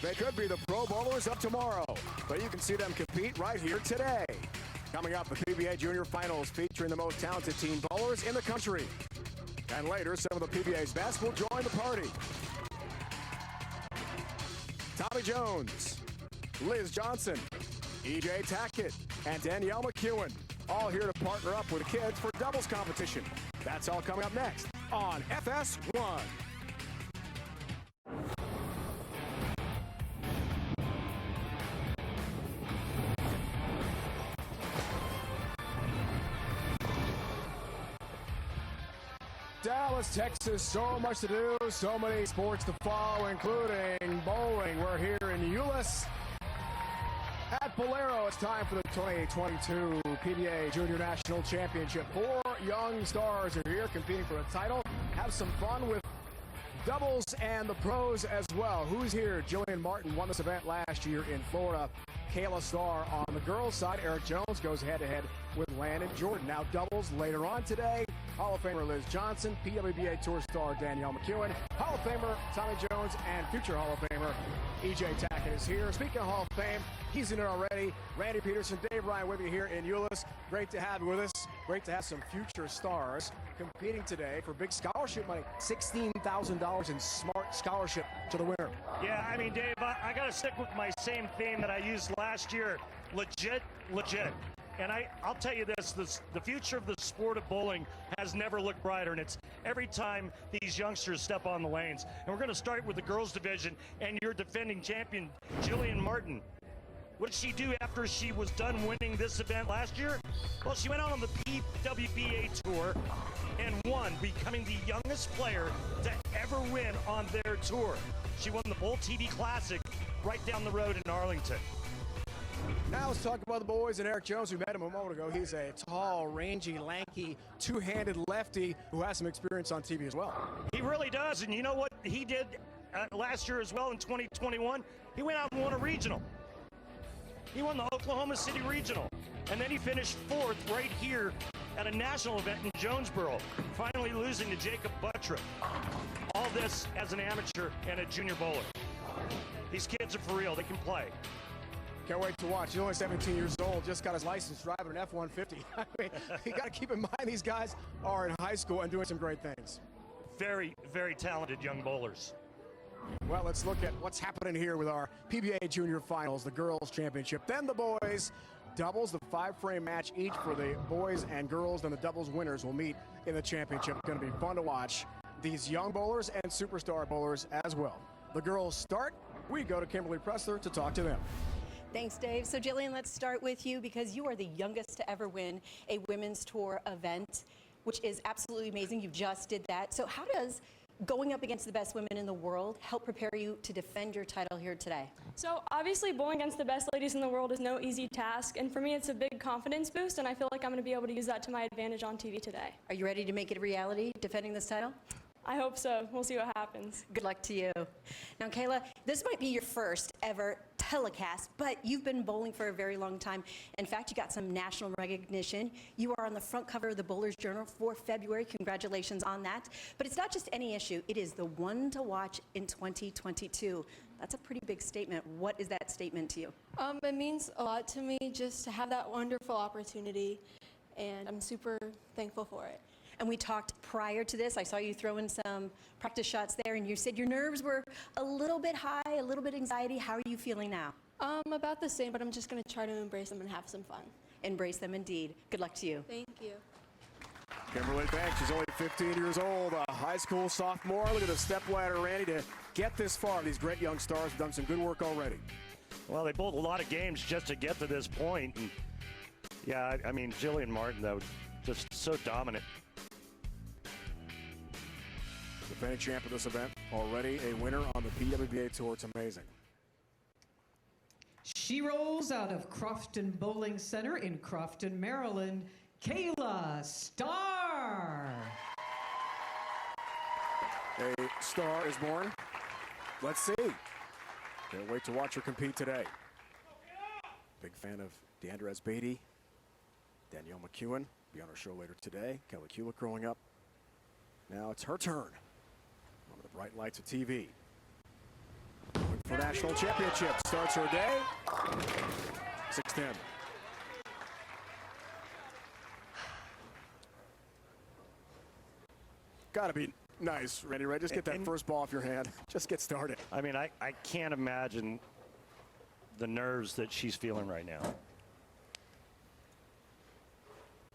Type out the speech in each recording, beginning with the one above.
They could be the Pro Bowlers of tomorrow, but you can see them compete right here today. Coming up, the PBA Junior Finals featuring the most talented teen bowlers in the country. And later, some of the PBA's best will join the party. Tommy Jones, Liz Johnson, E.J. Tackett, and Danielle McEwen, all here to partner up with the kids for doubles competition. That's all coming up next on FS1. Dallas, Texas, so much to do, so many sports to follow, including bowling. We're here in Euless at Bolero. It's time for the 2022 PBA Junior National Championship. 4 young stars are here competing for a title. Have some fun with doubles and the pros as well. Who's here? Jillian Martin won this event last year in Florida. Kayla Starr on the girls' side. Eric Jones goes head-to-head with Landon Jordan. Now doubles later on today. Hall of Famer Liz Johnson, PWBA Tour star Danielle McEwen, Hall of Famer Tommy Jones, and future Hall of Famer E.J. Tackett is here. Speaking of Hall of Fame, he's in it already. Randy Peterson, Dave Ryan with you here in Euless. Great to have you with us. Great to have some future stars competing today for big scholarship money. $16,000 in smart scholarship to the winner. Yeah, I mean, Dave, I got to stick with my same theme that I used last year. Legit, legit. And I'll tell you this, the future of the sport of bowling has never looked brighter, and it's every time these youngsters step on the lanes. And we're going to start with the girls division and your defending champion, Jillian Martin. What did she do after she was done winning this event last year? Well, she went out on the PWBA Tour and won, becoming the youngest player to ever win on their tour. She won the Bowl TV Classic right down the road in Arlington. Now let's talk about the boys and Eric Jones. We met him a moment ago. He's a tall, rangy, lanky, two-handed lefty who has some experience on TV as well. He really does, and you know what he did last year as well in 2021? He went out and won a regional. He won the Oklahoma City Regional, and then he finished 4th right here at a national event in Jonesboro, finally losing to Jacob Buttrick. All this as an amateur and a junior bowler. These kids are for real. They can play. Can't wait to watch. He's only 17 years old, just got his license driving an F-150. I mean, you got to keep in mind these guys are in high school and doing some great things. Very, very talented young bowlers. Well, let's look at what's happening here with our PBA Junior Finals, the girls' championship. Then the boys doubles, the 5-frame match each for the boys and girls. Then the doubles winners will meet in the championship. It's going to be fun to watch these young bowlers and superstar bowlers as well. The girls start. We go to Kimberly Pressler to talk to them. Thanks, Dave. So, Jillian, let's start with you because you are the youngest to ever win a women's tour event, which is absolutely amazing. You just did that. So how does going up against the best women in the world help prepare you to defend your title here today? So obviously bowling against the best ladies in the world is no easy task, and for me it's a big confidence boost, and I feel like I'm going to be able to use that to my advantage on TV today. Are you ready to make it a reality, defending this title? I hope so. We'll see what happens. Good luck to you. Now, Kayla, this might be your first ever telecast, but you've been bowling for a very long time. In fact, you got some national recognition. You are on the front cover of the Bowler's Journal for February. Congratulations on that. But it's not just any issue. It is the one to watch in 2022. That's a pretty big statement. What is that statement to you? It means a lot to me just to have that wonderful opportunity, and I'm super thankful for it. And we talked prior to this. I saw you throw in some practice shots there, and you said your nerves were a little bit high, a little bit anxiety. How are you feeling now? About the same, but I'm just going to try to embrace them and have some fun. Embrace them indeed. Good luck to you. Thank you. Kimberly Banks, she's only 15 years old, a high school sophomore. Look at the stepladder, Randy, to get this far. These great young stars have done some good work already. Well, they bowled a lot of games just to get to this point. And yeah, I mean, Jillian Martin, though, just so dominant. Defending champ of this event, already a winner on the PWBA Tour. It's amazing. She rolls out of Crofton Bowling Center in Crofton, Maryland, Kayla Starr. A star is born. Let's see. Can't wait to watch her compete today. Big fan of Deandra Beatty, Danielle McEwen. Be on our show later today. Kelly Kulick growing up. Now it's her turn. One of the bright lights of TV. Going for that National championship starts her day. 6-10. Gotta be nice, Randy, right? Just get that first ball off your hand. Just get started. I mean, I can't imagine the nerves that she's feeling right now.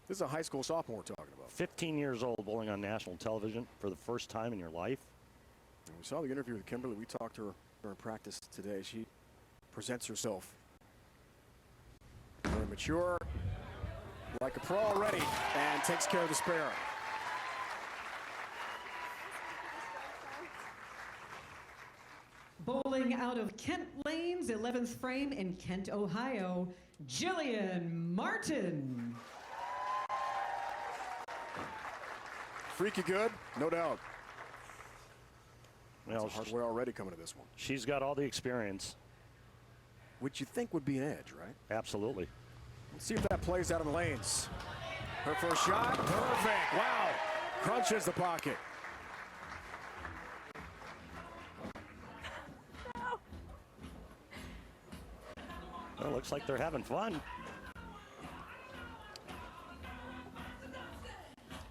This is a high school sophomore we're talking about. 15 years old, bowling on national television for the first time in your life. And we saw the interview with Kimberly. We talked to her during practice today. She presents herself very mature, like a pro already, and takes care of the spare. Bowling out of Kent Lanes, 11th frame in Kent, Ohio, Jillian Martin. Freaky good, no doubt. Well, hardware already coming to this one. She's got all the experience. Which you think would be an edge, right? Absolutely. Let's see if that plays out in the lanes. Her first shot, perfect. Wow, crunches the pocket. Well, it looks like they're having fun.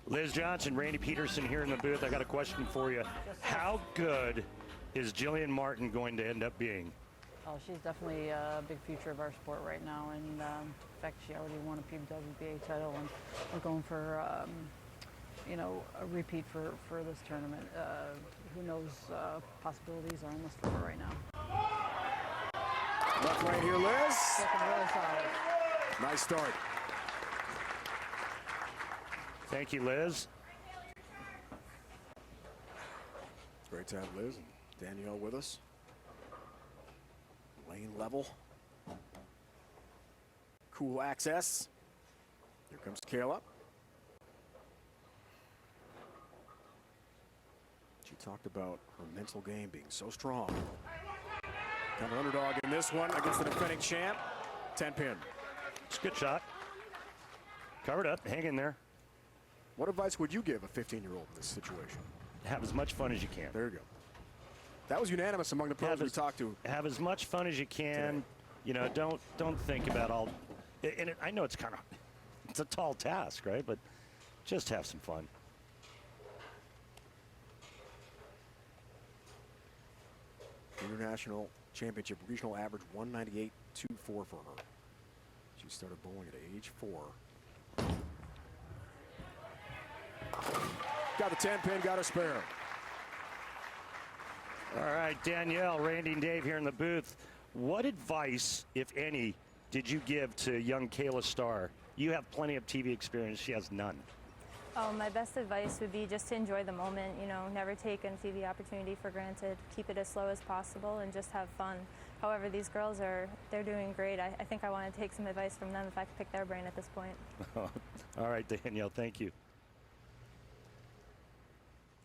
Liz Johnson, Randy Peterson here in the booth. I got a question for you. How good is Jillian Martin going to end up being? Oh, she's definitely a big future of our sport right now, and in fact, she already won a PBA title, and we're going for, you know, a repeat for this tournament. Who knows? Possibilities are endless for her right now. Left lane here, Liz. Looking really solid. Nice start. Thank you, Liz. Great to have Liz and Danielle with us. Lane level. Cool access. Here comes Kayla. She talked about her mental game being so strong. Kind of underdog in this one against the defending champ. 10-pin. It's a good shot. Covered up, hang in there. What advice would you give a 15-year-old in this situation? Have as much fun as you can. There you go. That was unanimous among the pros we talked to. Have as much fun as you can. Today. You know, don't think about all. And I know it's it's a tall task, right? But just have some fun. International championship regional average 198.24 for her. She started bowling at age 4. Got the 10-pin, got a spare. All right, Danielle, Randy, and Dave here in the booth. What advice, if any, did you give to young Kayla Starr? You have plenty of TV experience. She has none. Oh, my best advice would be just to enjoy the moment, you know, never take a TV opportunity for granted, keep it as slow as possible, and just have fun. However, these girls they're doing great. I think I want to take some advice from them if I could pick their brain at this point. All right, Danielle, thank you.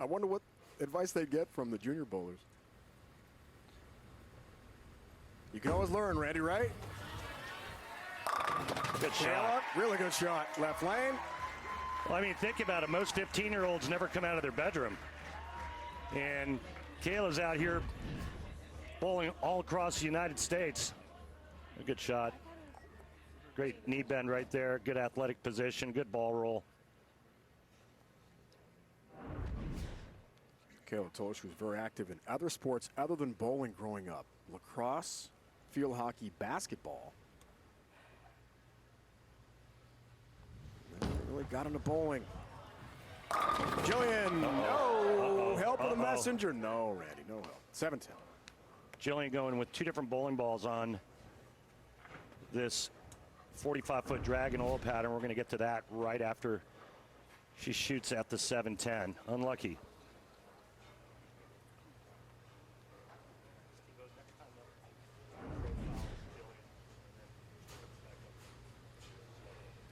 I wonder what advice they'd get from the junior bowlers. You can always learn, Randy, right? Good shot. Really good shot. Left lane. Well, I mean, think about it. Most 15-year-olds never come out of their bedroom. And Kayla's out here bowling all across the United States. A good shot. Great knee bend right there. Good athletic position. Good ball roll. Kayla told us she was very active in other sports other than bowling growing up. Lacrosse, field hockey, basketball. Really got into bowling. Jillian, no help of the messenger. No, Randy, no help. 7-10. Jillian going with 2 different bowling balls on this 45-foot dragon oil pattern. We're going to get to that right after she shoots at the 7-10. Unlucky.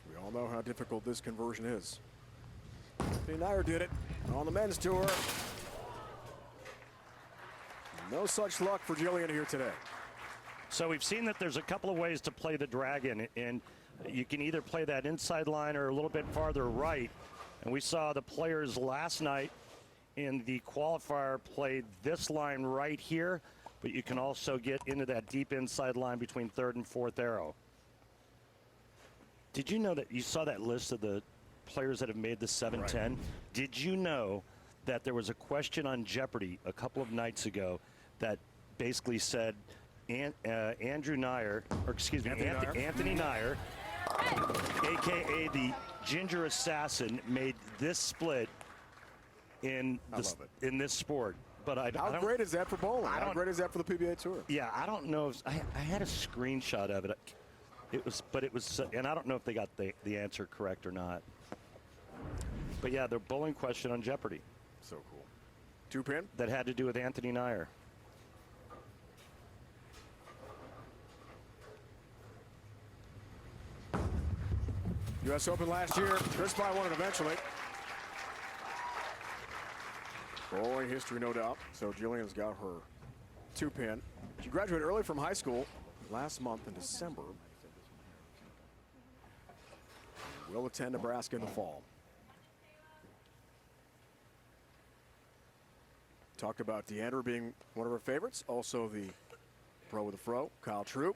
We all know how difficult this conversion is. Nair did it on the men's tour. No such luck for Jillian here today. So we've seen that there's a couple of ways to play the dragon, and you can either play that inside line or a little bit farther right. And we saw the players last night in the qualifier play this line right here. but you can also get into that deep inside line between third and fourth arrow. Did you know that you saw that list of the players that have made the 7-10? Right. Did you know that there was a question on Jeopardy a couple of nights ago that basically said Andrew Nyer, or excuse me, Anthony Nyer, a.k.a. the Ginger Assassin, made this split in this sport. But how great is that for bowling? How great is that for the PBA Tour? Yeah, I don't know. I had a screenshot of it. It was, and I don't know if they got the answer correct or not. But yeah, the bowling question on Jeopardy. So cool. 2-pin? That had to do with Anthony Nyer. U.S. Open last year. Chris Pye won it eventually. Bowling history, no doubt. So Jillian's got her 2-pin. She graduated early from high school last month in December. Will attend Nebraska in the fall. Talked about Deandra being one of her favorites. Also the pro with the fro, Kyle Troop.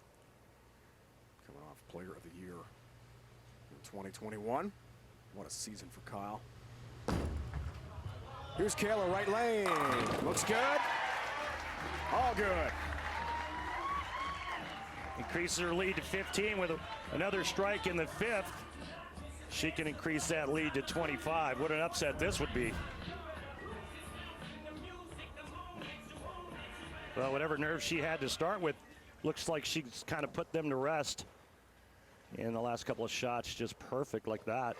Coming off Player of the Year in 2021. What a season for Kyle. Here's Kayla, right lane. Looks good. All good. Increases her lead to 15 with another strike in the fifth. She can increase that lead to 25. What an upset this would be. Well, whatever nerves she had to start with, looks like she's kind of put them to rest. And the last couple of shots just perfect like that.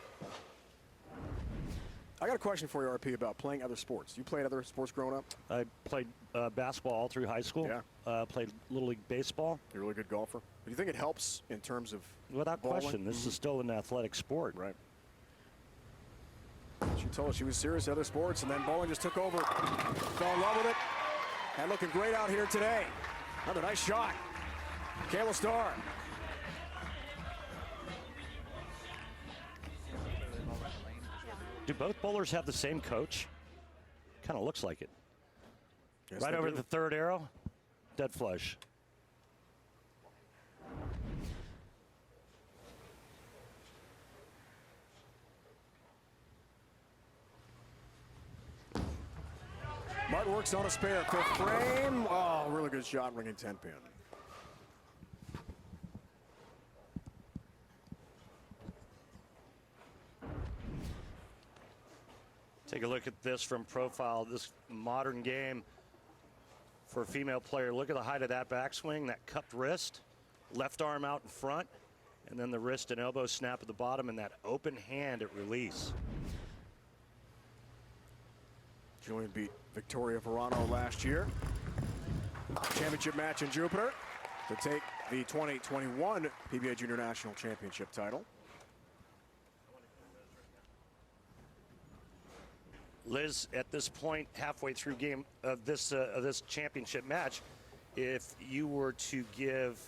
I got a question for you, RP, about playing other sports. You played other sports growing up? I played basketball all through high school. Yeah. Played Little League Baseball. You're a really good golfer. Do you think it helps in terms of Without bowling? question, this is still an athletic sport. Right. She told us she was serious at other sports, and then bowling just took over. Fell in love with it. And looking great out here today. Another nice shot. Kayla Starr. Do both bowlers have the same coach? Kind of looks like it. Yes, right over the third arrow, dead flush. Martin works on a spare, fifth frame. Oh, really good shot, ringing 10-pin. Take a look at this from profile. This modern game for a female player. Look at the height of that backswing, that cupped wrist, left arm out in front, and then the wrist and elbow snap at the bottom, and that open hand at release. Julian beat Victoria Verano last year. Championship match in Jupiter to take the 2021 PBA Junior National Championship title. Liz, at this point, halfway through game of this championship match, if you were to give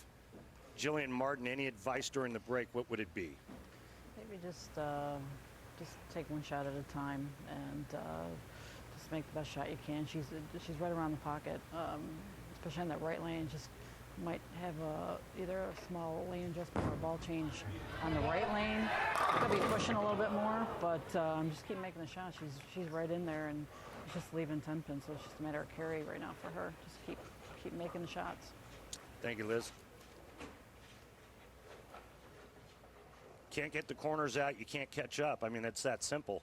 Jillian Martin any advice during the break, what would it be? Maybe just take one shot at a time and just make the best shot you can. She's right around the pocket, especially in that right lane. Just might have either a small lane adjustment or a ball change on the right lane. Could be pushing a little bit more, but just keep making the shot. She's right in there, and it's just leaving 10 pins, so it's just a matter of carry right now for her. Just keep making the shots. Thank you, Liz. Can't get the corners out, you can't catch up. I mean, it's that simple.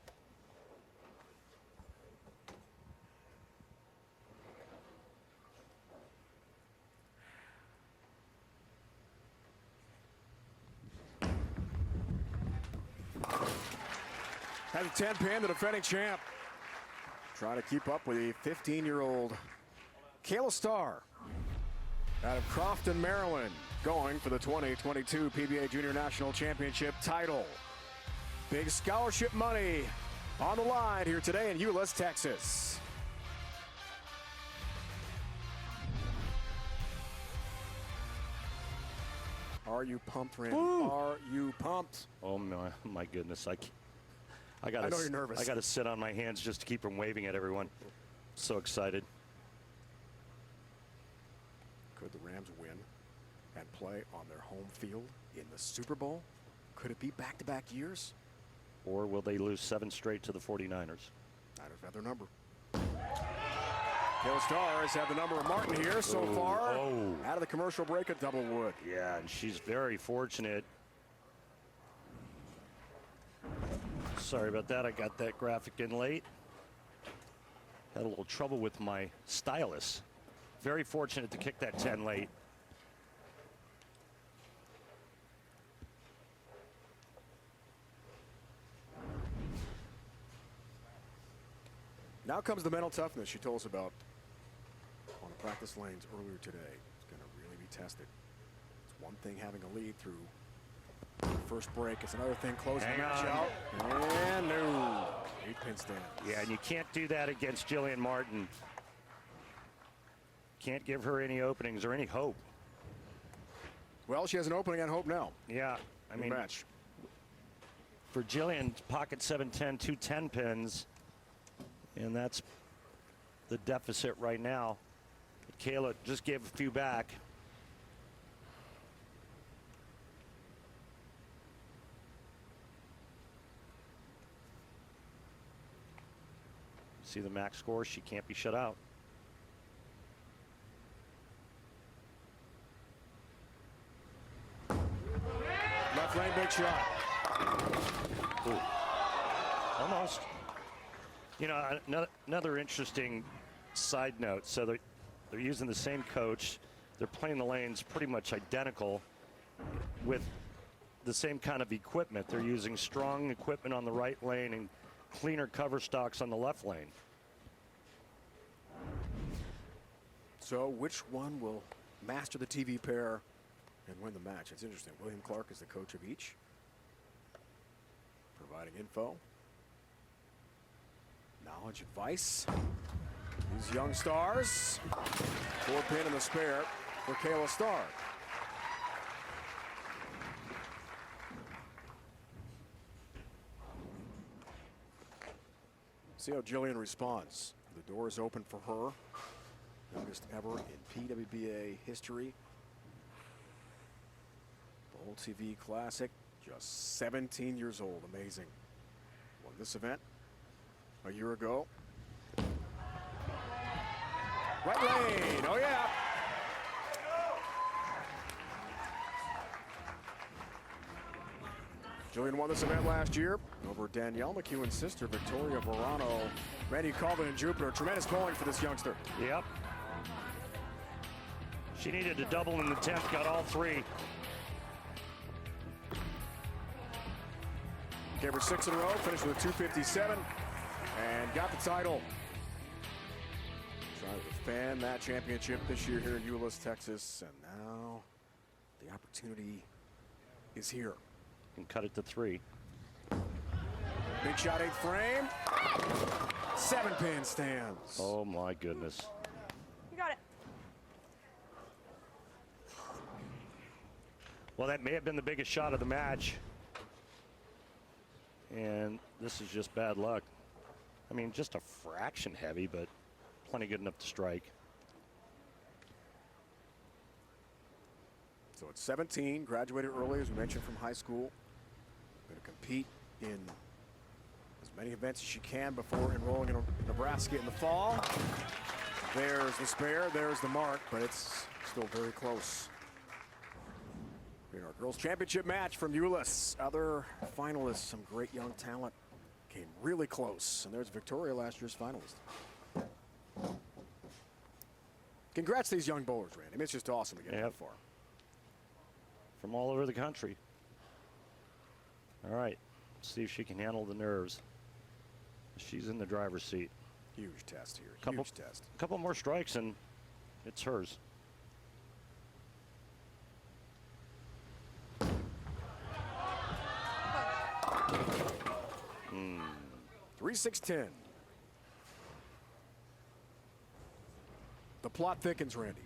Has a 10-pin, the defending champ. Trying to keep up with the 15-year-old Kayla Starr out of Crofton, Maryland, going for the 2022 PBA Junior National Championship title. Big scholarship money on the line here today in Euless, Texas. Are you pumped, Randy? Woo! Are you pumped? Oh my goodness! I know you're nervous. I got to sit on my hands just to keep from waving at everyone. So excited. Rams win and play on their home field in the Super Bowl? Could it be back-to-back years? Or will they lose 7 straight to the 49ers? Niners have their number. Kayla Stars have the number of Martin here so far. Out of the commercial break at Doublewood. Yeah, and she's very fortunate. Sorry about that. I got that graphic in late. Had a little trouble with my stylus. Very fortunate to kick that 10 late. Now comes the mental toughness she told us about on the practice lanes earlier today. It's going to really be tested. It's one thing having a lead through the first break. It's another thing closing the match out. And no. 8-pin stand. Yeah, and you can't do that against Jillian Martin. Can't give her any openings or any hope. Well, she has an opening and hope now. Yeah, I mean, match. For Jillian, pocket 7-10, 2 10-pins. And that's the deficit right now. Kayla just gave a few back. See the max score? She can't be shut out. Left lane, big shot. Ooh. Almost. You know, another interesting side note. So they're using the same coach. They're playing the lanes pretty much identical with the same kind of equipment. They're using strong equipment on the right lane and cleaner cover stocks on the left lane. So which one will master the TV pair and win the match? It's interesting. William Clark is the coach of each, providing info, knowledge, advice. These young stars. 4-pin in the spare for Kayla Starr. See how Jillian responds. The door is open for her. Youngest ever in PWBA history. Bowl TV Classic. Just 17 years old. Amazing. Won this event a year ago. Right lane. Oh, yeah. Jillian won this event last year over Danielle McEwen's sister, Victoria Verano. Randy Colvin and Jupiter. Tremendous bowling for this youngster. Yep. She needed a double in the 10th, got all 3. Gave her 6 in a row, finished with a 257, and got the title. Trying to defend that championship this year here in Euless, Texas, and now the opportunity is here. And cut it to 3. Big shot, 8th frame. 7-pin stands. Oh my goodness. You got it. Well, that may have been the biggest shot of the match. And this is just bad luck. I mean, just a fraction heavy, but plenty good enough to strike. So at 17, graduated early, as we mentioned, from high school. Going to compete in as many events as she can before enrolling in Nebraska in the fall. There's the spare, there's the mark, but it's still very close. In our girls' championship match from Euless, other finalists, some great young talent, came really close. And there's Victoria, last year's finalist. Congrats to these young bowlers, Randy. I mean, it's just awesome to get that far. From all over the country. All right, let's see if she can handle the nerves. She's in the driver's seat. Huge test here, huge test. A couple more strikes and it's hers. 3-6-10. The plot thickens, Randy.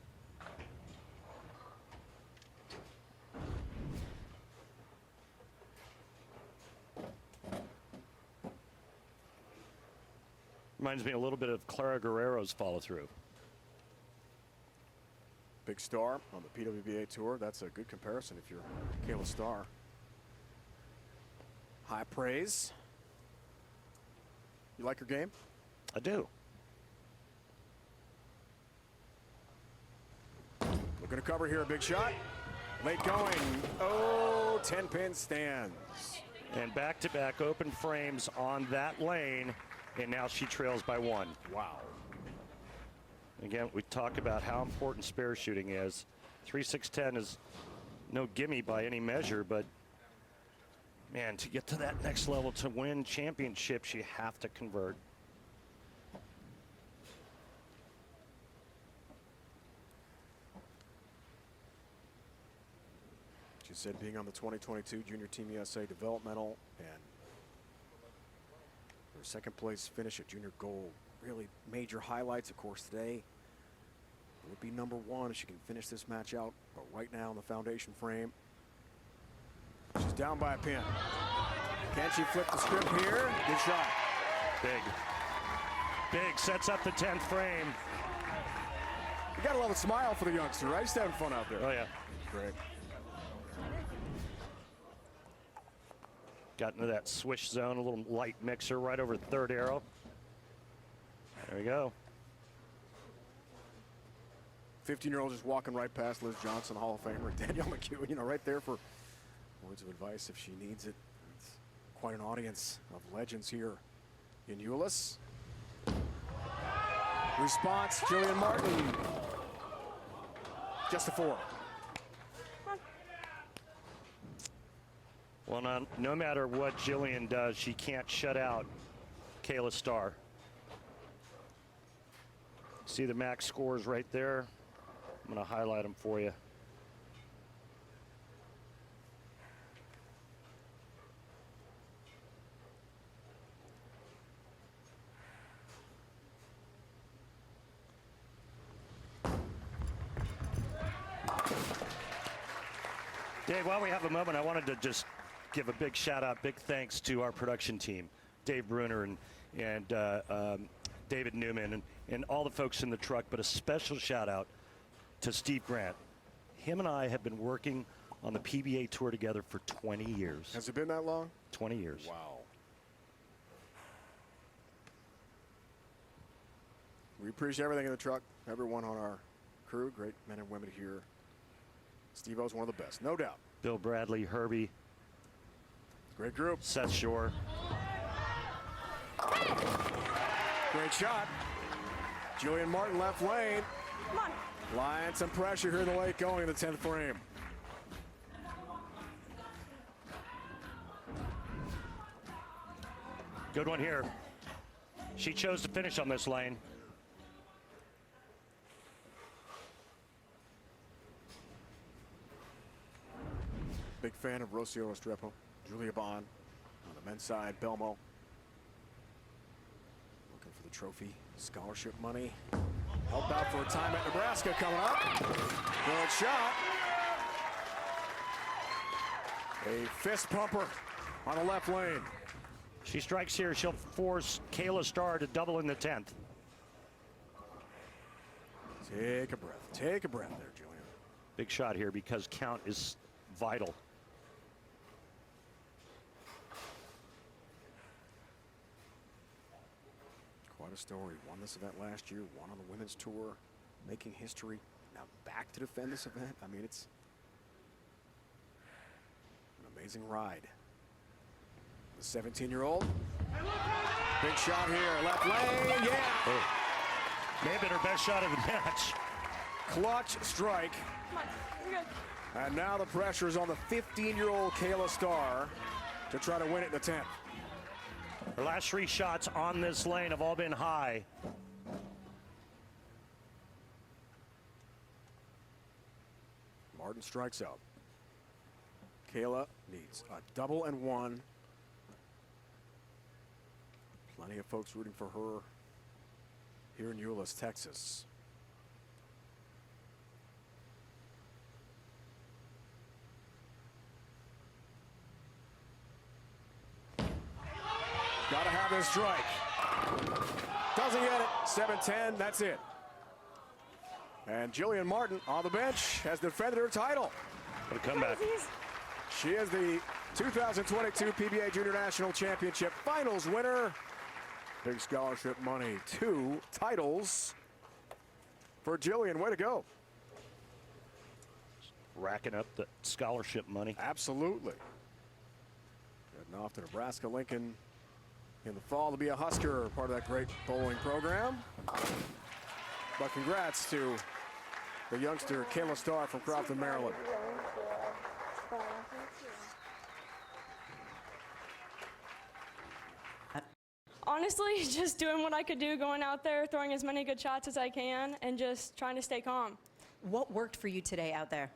Reminds me a little bit of Clara Guerrero's follow-through. Big big star on the PWBA tour. That's a good comparison if you're Kayla Starr. High praise. You like her game? I do. Looking to cover here, a big shot. Late going. Oh, 10-pin stands. And back-to-back open frames on that lane, and now she trails by 1. Wow. Again, we talk about how important spare shooting is. 3-6-10 is no gimme by any measure, but man, to get to that next level, to win championships, you have to convert. She said being on the 2022 Junior Team USA developmental and her second place finish at Junior Gold, really major highlights. Of course, today would be number 1 if she can finish this match out. But right now in the foundation frame, she's down by a pin. Can she flip the script here? Good shot. Big sets up the 10th frame. You gotta love a smile for the youngster, right? He's having fun out there. Oh yeah. Great. Got into that swish zone, a little light mixer right over third arrow. There we go. 15-year-old just walking right past Liz Johnson, Hall of Famer, Danielle McHugh, you know, right there for words of advice if she needs it. It's quite an audience of legends here in Euless. Response, Jillian Martin. Just a 4. Well, no matter what Jillian does, she can't shut out Kayla Starr. See the max scores right there? I'm going to highlight them for you. Dave, while we have a moment, I wanted to just give a big shout out, big thanks to our production team, Dave Bruner and David Newman and all the folks in the truck, but a special shout out to Steve Grant. Him and I have been working on the PBA tour together for 20 years. Has it been that long? 20 years. Wow. We appreciate everything in the truck, everyone on our crew, great men and women here. Steve-O's one of the best, no doubt. Bill Bradley, Herbie. Great group. Seth Shore. Great shot. Jillian Martin left lane. Come on. Lying some pressure here in the late going in the 10th frame. Good one here. She chose to finish on this lane. Big fan of Rocio Restrepo. Julia Bond on the men's side. Belmo looking for the trophy scholarship money. Help out for a time at Nebraska coming up. Good shot. A fist pumper on the left lane. She strikes here. She'll force Kayla Starr to double in the 10th. Take a breath. Take a breath there, Julian. Big shot here because count is vital. Quite a story. Won this event last year, won on the women's tour, making history. Now back to defend this event. I mean, it's an amazing ride. The 17-year-old. Big shot here, left lane, yeah. Oh. May have been her best shot of the match. Clutch strike. Come on, you're good. And now the pressure is on the 15-year-old Kayla Starr to try to win it in the 10th. Her last 3 shots on this lane have all been high. Martin strikes out. Kayla needs a double and 1. Plenty of folks rooting for her here in Euless, Texas. Gotta have this strike. Doesn't get it. 7-10, that's it. And Jillian Martin on the bench has defended her title. What a comeback. She is the 2022 PBA Junior National Championship Finals winner. Big scholarship money, 2 titles for Jillian. Way to go. Racking up the scholarship money. Absolutely. Heading off to Nebraska-Lincoln in the fall to be a Husker, part of that great bowling program. But congrats to the youngster Kayla Starr from Crofton, Maryland. Honestly, just doing what I could do, going out there, throwing as many good shots as I can, and just trying to stay calm. What worked for you today out there?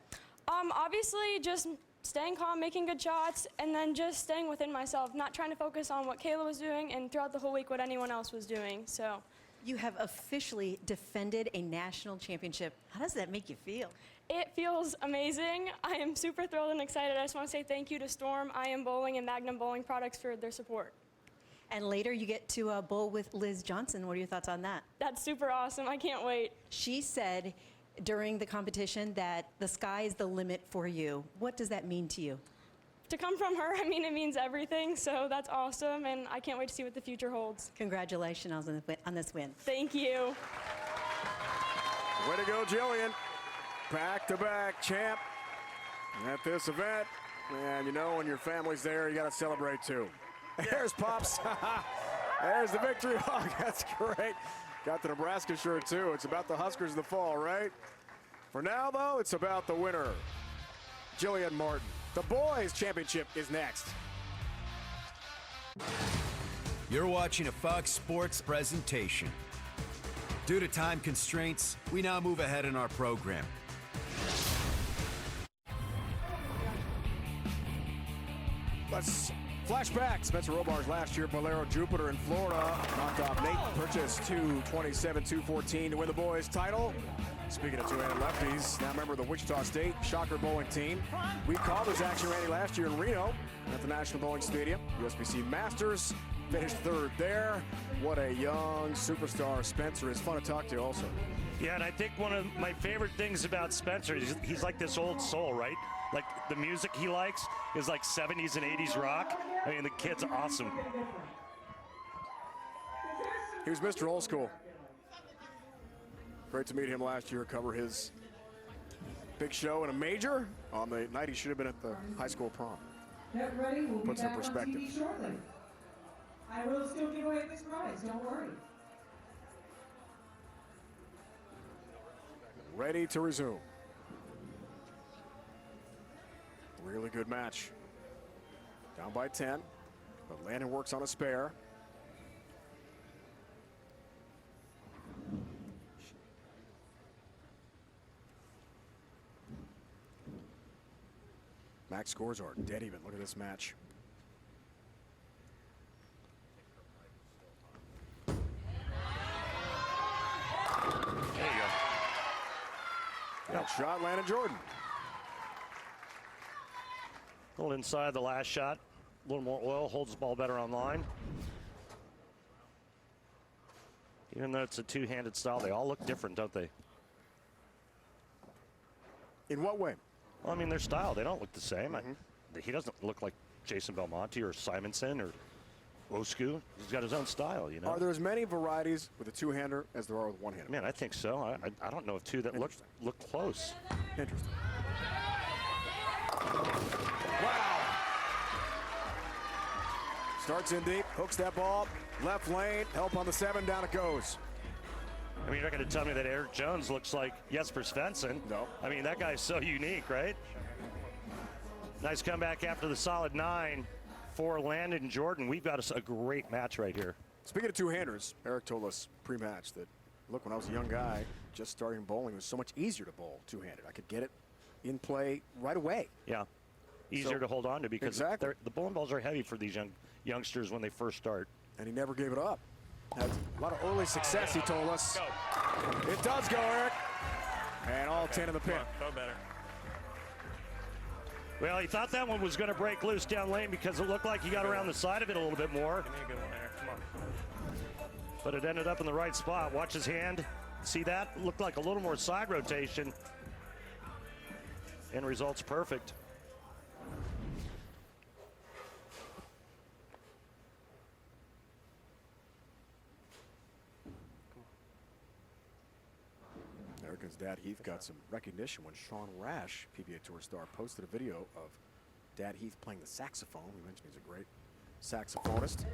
Obviously, just staying calm, making good shots, and then just staying within myself, not trying to focus on what Kayla was doing and throughout the whole week what anyone else was doing. So, You have officially defended a national championship. How does that make you feel? it feels amazing. I am super thrilled and excited. I just want to say thank you to Storm, I Am Bowling, and Magnum Bowling Products for their support. And later you get to bowl with Liz Johnson. What are your thoughts on that? That's super awesome. I can't wait. She said during the competition that the sky is the limit for you. What does that mean to you? To come from her, I mean, it means everything, so that's awesome, and I can't wait to see what the future holds. Congratulations on this win. Thank you. Way to go, Jillian. Back-to-back champ at this event. And you know, when your family's there, you got to celebrate too. There's Pops. There's the victory hug. That's great. Got the Nebraska shirt too. It's about the Huskers in the fall, right? For now, though, it's about the winner, Jillian Martin. The boys' championship is next. You're watching a Fox Sports presentation. Due to time constraints, we now move ahead in our program. Let's flashback. Spencer Robar's last year, Bolero Jupiter in Florida. Knocked off Nate Purchase 227-214 to win the boys' title. Speaking of two-handed lefties, now member of the Wichita State Shocker bowling team. We called this action, Randy, last year in Reno at the National Bowling Stadium. USBC Masters finished 3rd there. What a young superstar Spencer is. Fun to talk to also. Yeah, and I think one of my favorite things about Spencer is he's like this old soul, right? Like the music he likes is like 70s and 80s rock. I mean, the kid's awesome. He was Mr. Old School. Great to meet him last year, cover his big show in a major on the night he should have been at the high school prom. Get ready, we'll Puts be it in back on perspective. TV shortly. I will still give away this prize, don't worry. Ready to resume. Really good match. Down by 10, but Landon works on a spare. Max scores are dead even. Look at this match. There you go. That shot, Landon Jordan. A little inside the last shot. A little more oil, holds the ball better on line. Even though it's a two-handed style, they all look different, don't they? In what way? Well, I mean, their style, they don't look the same. He doesn't look like Jason Belmonte or Simonson or Osku. He's got his own style, you know? Are there as many varieties with a two-hander as there are with one-hander? Man, I think so. I don't know of two that look close. Interesting. Wow. Starts in deep, hooks that ball, left lane, help on the 7, down it goes. I mean, you're not going to tell me that Eric Jones looks like Jesper Svensson. No. I mean, that guy's so unique, right? Nice comeback after the solid 9 for Landon Jordan. We've got a great match right here. Speaking of two-handers, Eric told us pre-match that, look, when I was a young guy, just starting bowling, it was so much easier to bowl two-handed. I could get it in play right away. Yeah, easier to hold on to because exactly. the bowling balls are heavy for these youngsters when they first start. And he never gave it up. Had a lot of early success, he told us. It does go, Eric. And all 10 in the pin. Go better. Well, he thought that one was going to break loose down lane because it looked like he got around the side of it a little bit more. Give me a good one there. Come on. But it ended up in the right spot. Watch his hand. See that? Looked like a little more side rotation. End result's perfect. American's Dad Heath got some recognition when Sean Rash, PBA Tour star, posted a video of Dad Heath playing the saxophone. We mentioned he's a great saxophonist.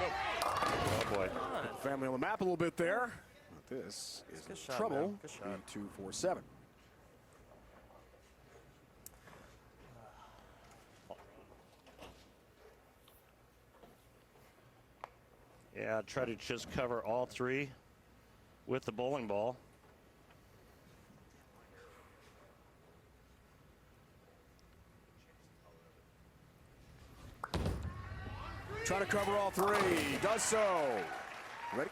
Oh boy. Put the family on the map a little bit there. But this is Good shot, trouble. man. Good shot. 3-2-4-7. Yeah, try to just cover all three with the bowling ball. Try to cover all three. Does so. Ready?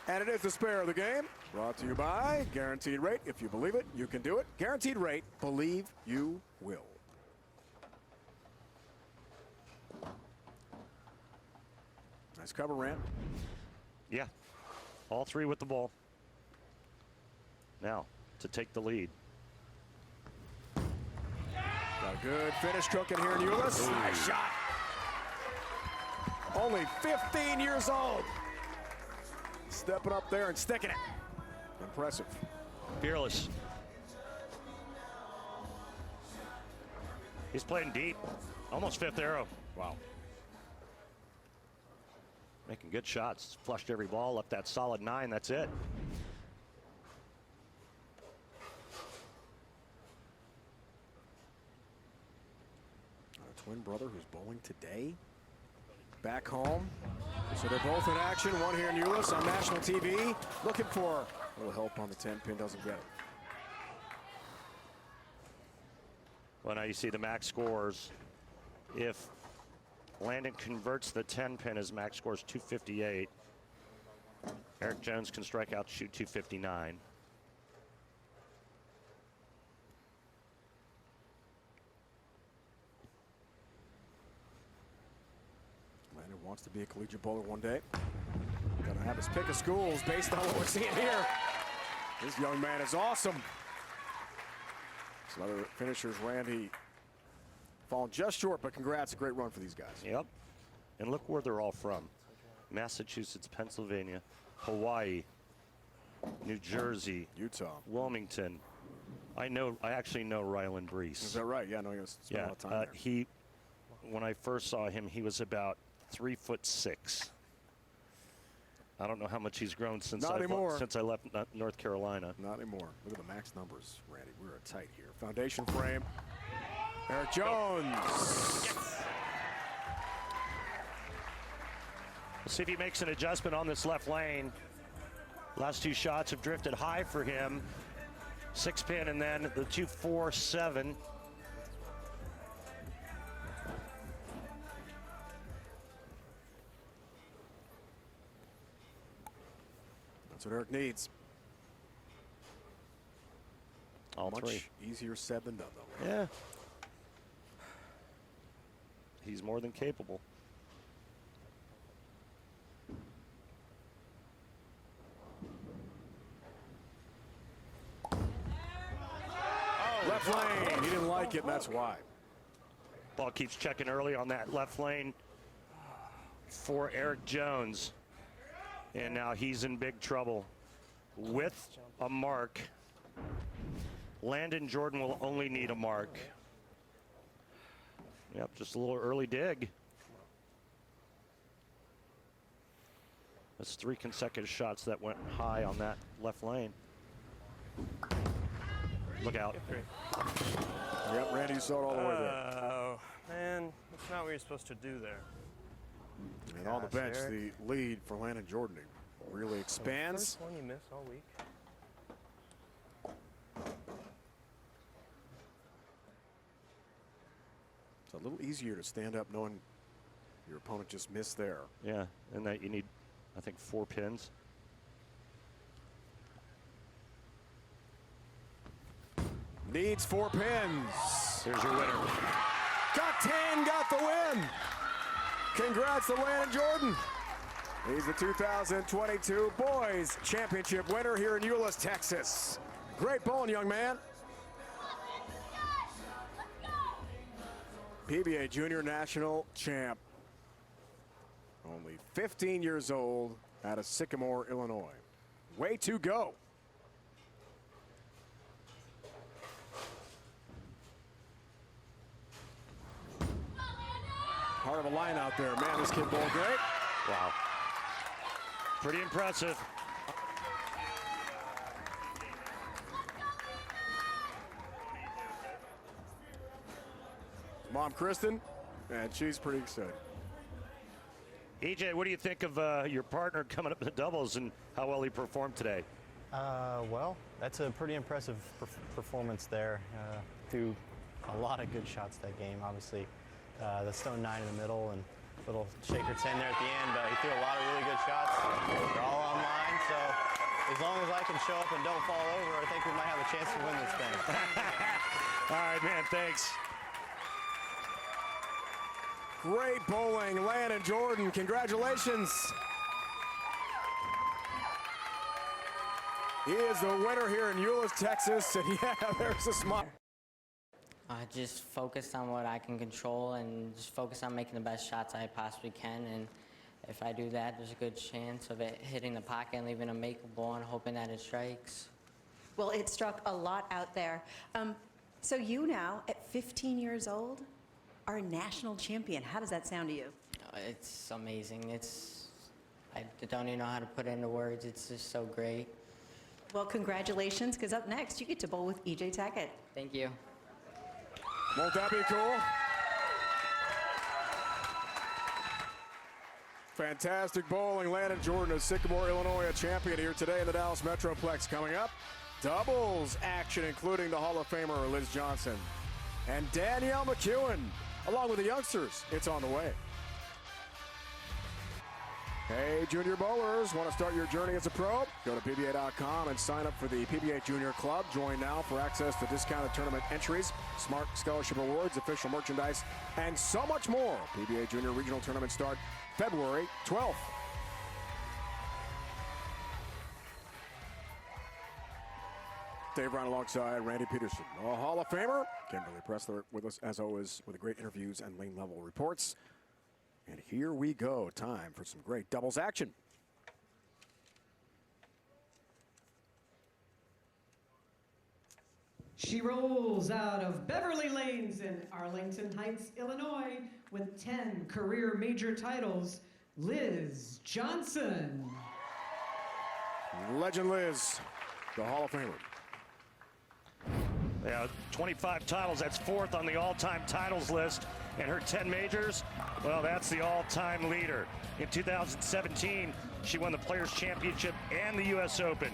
And it is the spare of the game. Brought to you by Guaranteed Rate. If you believe it, you can do it. Guaranteed Rate. Believe you will. Nice cover, Rand. Yeah, all three with the ball. Now to take the lead. Got a good finish cooking here in Euless. Nice shot. Only 15 years old. Stepping up there and sticking it. Impressive. Fearless. He's playing deep. Almost fifth arrow. Wow. Making good shots. Flushed every ball. Left that solid 9. That's it. A twin brother who's bowling today. Back home. So they're both in action. One here in Euless on national TV. Looking for a little help on the 10 pin. Doesn't get it. Well, now you see the max scores. If Landon converts the 10 pin, his max score is 258. Eric Jones can strike out, shoot 259. Landon wants to be a collegiate bowler one day. Gonna have his pick of schools based on what we're seeing here. This young man is awesome. Some other finishers, Randy, falling just short, but congrats, a great run for these guys. Yep. And look where they're all from. Massachusetts, Pennsylvania, Hawaii, New Jersey, Utah, Wilmington. I actually know Ryland Brees. Is that right? Yeah, no, he spent a lot of time there. When I first saw him, he was about 3'6". I don't know how much he's grown since I left North Carolina. Not anymore. Look at the max numbers, Randy. We're tight here. Foundation frame. Eric Jones. Yes. We'll see if he makes an adjustment on this left lane. Last two shots have drifted high for him. 6 pin and then the 2-4-7. That's what Eric needs. All Much three. Easier said than done, though. Yeah. He's more than capable. Left lane. He didn't like it, and that's why. Ball keeps checking early on that left lane for Eric Jones. And now he's in big trouble with a mark. Landon Jordan will only need a mark. Yep, just a little early dig. That's 3 consecutive shots that went high on that left lane. Look out. Yep, Randy saw it all the way there. Oh, man, that's not what you're supposed to do there. And on the bench, Eric. The lead for Landon Jordan really expands. First one you missed all week. It's a little easier to stand up knowing your opponent just missed there. Yeah, and that you need, I think, 4 pins. Needs 4 pins. Here's your winner. Got 10, got the win. Congrats to Landon Jordan. He's the 2022 Boys Championship winner here in Euless, Texas. Great bowling, young man. PBA Junior National Champ. Only 15 years old out of Sycamore, Illinois. Way to go. Heart of a line out there. Man, this kid bowled great. Wow. Pretty impressive. Mom, Kristen, and she's pretty excited. EJ, what do you think of your partner coming up in the doubles and how well he performed today? Well, that's a pretty impressive performance there. Threw a lot of good shots that game. Obviously, the stone 9 in the middle and little shaker 10 there at the end, but he threw a lot of really good shots. They're all online, so as long as I can show up and don't fall over, I think we might have a chance to win this thing. All right, man, thanks. Great bowling, Landon Jordan. Congratulations. He is the winner here in Euless, Texas. And yeah, there's a smile. Just focus on what I can control and just focus on making the best shots I possibly can. And if I do that, there's a good chance of it hitting the pocket and leaving a makeable and hoping that it strikes. Well, it struck a lot out there. So you now, at 15 years old, are a national champion. How does that sound to you? It's amazing. I don't even know how to put it into words. It's just so great. Well, congratulations, because up next, you get to bowl with EJ Tackett. Thank you. Won't that be cool? Fantastic bowling. Landon Jordan of Sycamore, Illinois, a champion here today in the Dallas Metroplex. Coming up, doubles action, including the Hall of Famer Liz Johnson and Danielle McEwen. Along with the youngsters, it's on the way. Hey, junior bowlers, want to start your journey as a pro? Go to PBA.com and sign up for the PBA Junior Club. Join now for access to discounted tournament entries, smart scholarship awards, official merchandise, and so much more. PBA Junior Regional Tournament start February 12th. Dave Brown alongside Randy Peterson, a Hall of Famer. Kimberly Pressler with us, as always, with the great interviews and lane-level reports. And here we go. Time for some great doubles action. She rolls out of Beverly Lanes in Arlington Heights, Illinois, with 10 career major titles, Liz Johnson. Legend Liz, the Hall of Famer. Yeah, 25 titles. That's fourth on the all-time titles list. And her 10 majors, well, that's the all-time leader. In 2017, she won the Players' Championship and the U.S. Open.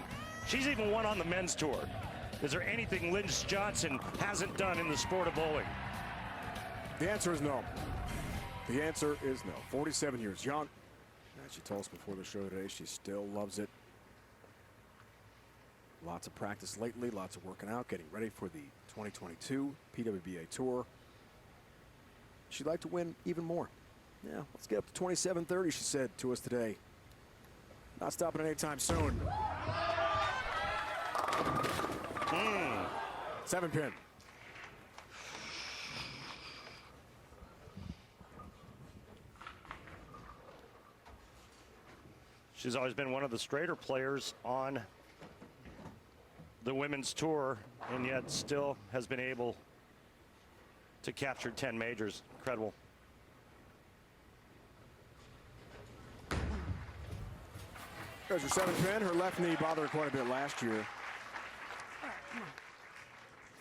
She's even won on the men's tour. Is there anything Liz Johnson hasn't done in the sport of bowling? The answer is no. The answer is no. 47 years young. As she told us before the show today, she still loves it. Lots of practice lately, lots of working out, getting ready for the 2022 PWBA Tour. She'd like to win even more. Yeah, let's get up to 27-30, she said to us today. Not stopping anytime soon. 7-pin. She's always been one of the straighter players on the women's tour, and yet still has been able to capture 10 majors. Incredible. There's her 7-pin. Her left knee bothered her quite a bit last year.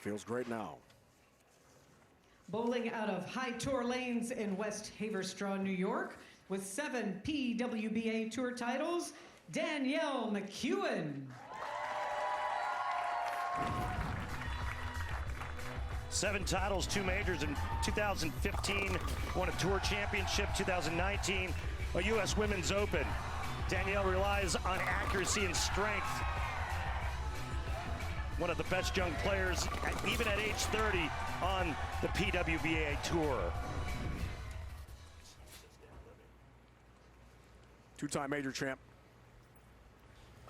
Feels great now. Bowling out of High Tour Lanes in West Haverstraw, New York, with 7 PWBA Tour titles, Danielle McEwen. 7 titles, 2 majors in 2015, won a tour championship, 2019, a U.S. Women's Open. Danielle relies on accuracy and strength. One of the best young players, even at age 30, on the PWBA Tour. Two-time major champ.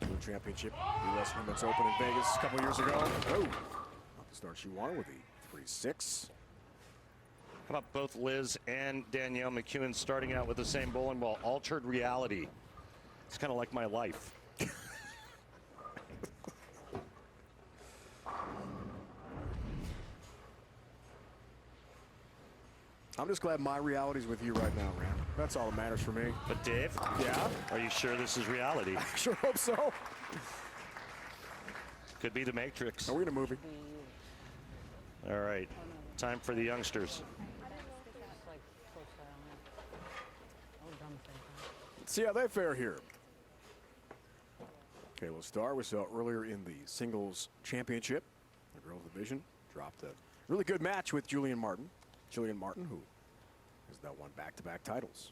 World Championship, U.S. Women's Open in Vegas a couple years ago. Oh, not the start she wanted with the 3-6. How about both Liz and Danielle McEwen starting out with the same bowling ball? Altered reality. It's kind of like my life. I'm just glad my reality's with you right now, Rand. That's all that matters for me. But Dave? Yeah? Are you sure this is reality? I sure hope so. Could be the Matrix. Are we in a movie? All right. Time for the youngsters. Let's see how they fare here. Okay, we'll start. We saw earlier in the singles championship, the girls division dropped a really good match with Julian Martin. Julian Martin, who has now won back-to-back titles.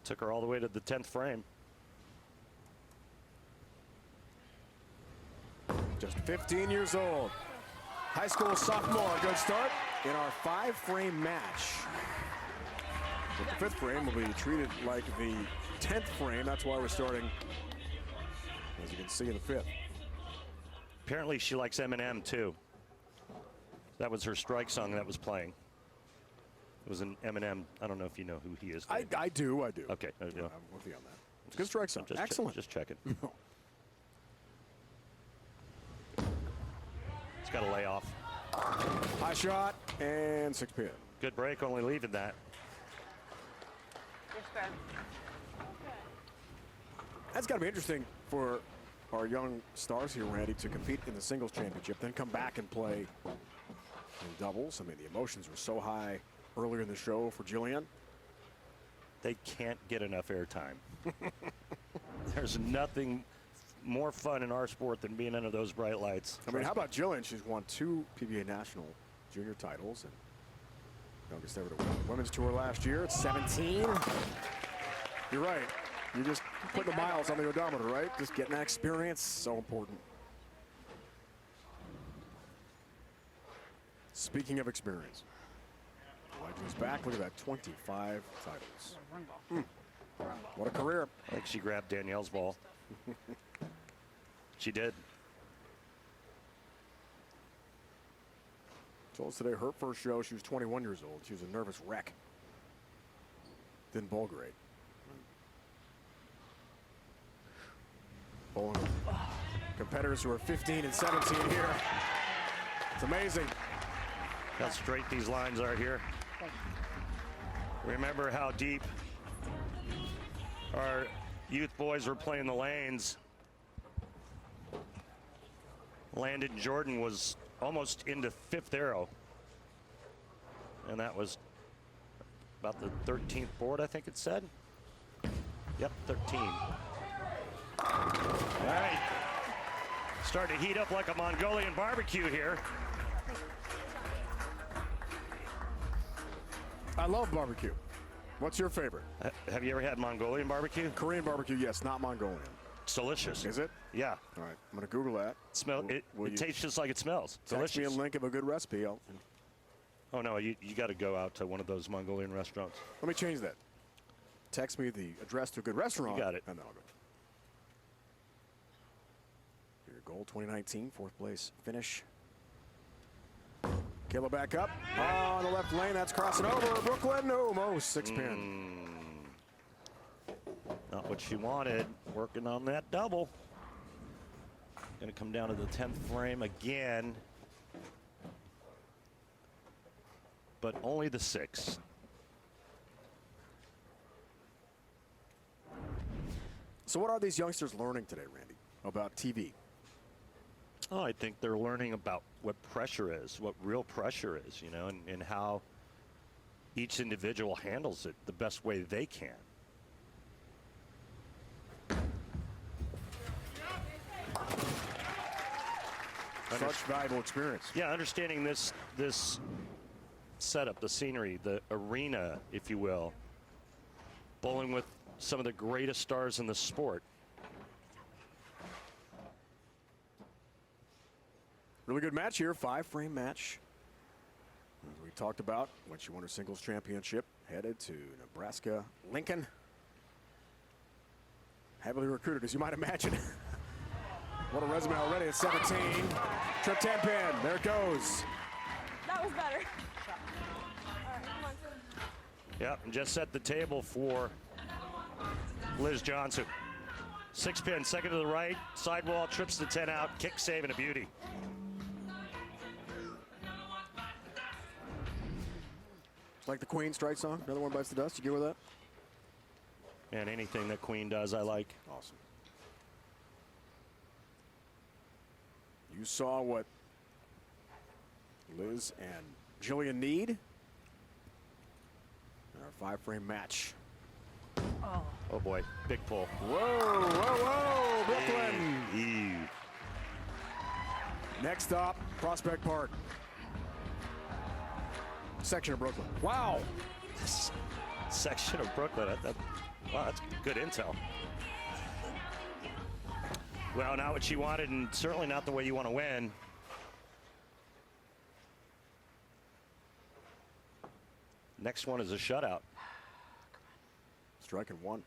Took her all the way to the 10th frame. Just 15 years old. High school sophomore, good start in our 5-frame match. But the 5th frame will be treated like the 10th frame. That's why we're starting, as you can see, in the 5th. Apparently she likes Eminem too. That was her strike song that was playing. It was an Eminem. I don't know if you know who he is. I do. Okay. I'm with you on that. It's a good strike song. Excellent. Just checking. It's got to lay off. High shot and 6-pin. Good break, only leaving that. That's got to be interesting for our young stars here, Randy, to compete in the singles championship, then come back and play in doubles. I mean, the emotions were so high earlier in the show for Jillian. They can't get enough airtime. There's nothing more fun in our sport than being under those bright lights. I mean, how about Jillian? She's won 2 PBA National Junior titles and youngest ever to win the Women's Tour last year. It's 17. You're right. You're just putting the miles on the odometer, right? Just getting that experience, so important. Speaking of experience, Legends back. Look at that, 25 titles. What a career. I think she grabbed Danielle's ball. She did. Told us today her first show, she was 21 years old. She was a nervous wreck. Didn't bowl great. Bowling competitors who are 15 and 17 here. It's amazing. How straight these lines are here. Remember how deep our youth boys were playing the lanes. Landon Jordan was almost into 5th arrow. And that was about the 13th board, I think it said. Yep, 13. All right. Starting to heat up like a Mongolian barbecue here. I love barbecue. What's your favorite? Have you ever had Mongolian barbecue? Korean barbecue, yes, not Mongolian. It's delicious. Is it? Yeah. All right, I'm going to Google that. It tastes just like it smells. Text me a link of a good recipe. Oh, no, you got to go out to one of those Mongolian restaurants. Let me change that. Text me the address to a good restaurant. You got it. And then I'll go. Your goal, 2019, 4th place finish. Kayla back up. On the left lane, that's crossing over. Brooklyn, almost 6-pin. Not what she wanted. Working on that double. Going to come down to the 10th frame again. But only the 6. So what are these youngsters learning today, Randy, about TV? Oh, I think they're learning about what pressure is, what real pressure is, you know, and how each individual handles it the best way they can. Such valuable experience. Yeah, understanding this setup, the scenery, the arena, if you will. Bowling with some of the greatest stars in the sport. Really good match here, 5-frame match. As we talked about, when she won her singles championship, headed to Nebraska, Lincoln. Heavily recruited, as you might imagine. What a resume already at 17. Trip 10 pin. There it goes. That was better. All right, come on. Yep, and just set the table for Liz Johnson. 6 pin, second to the right, sidewall, trips the 10 out, kick save, and a beauty. It's like the Queen strike song. Another one bites the dust. You get with that? And anything that Queen does, I like. Awesome. You saw what Liz and Jillian need in our 5-frame match. Oh boy, big pull. Whoa, whoa, whoa, Brooklyn. Ew. Next stop, Prospect Park. Section of Brooklyn. Wow. Section of Brooklyn. Wow, that's good intel. Well, not what she wanted, and certainly not the way you want to win. Next one is a shutout. Striking one.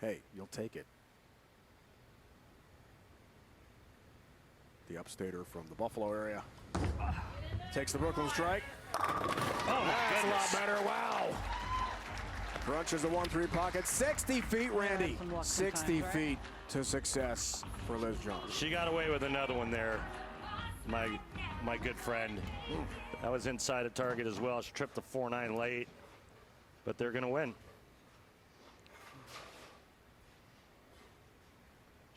Hey, you'll take it. The upstater from the Buffalo area takes the Brooklyn strike. Oh, my That's goodness. a lot better. Wow. Crunches the 1-3 pocket. 60 feet, Randy. 60 feet to success for Liz Johnson. She got away with another one there. My good friend. That was inside a target as well. She tripped the 4-9 late, but they're going to win.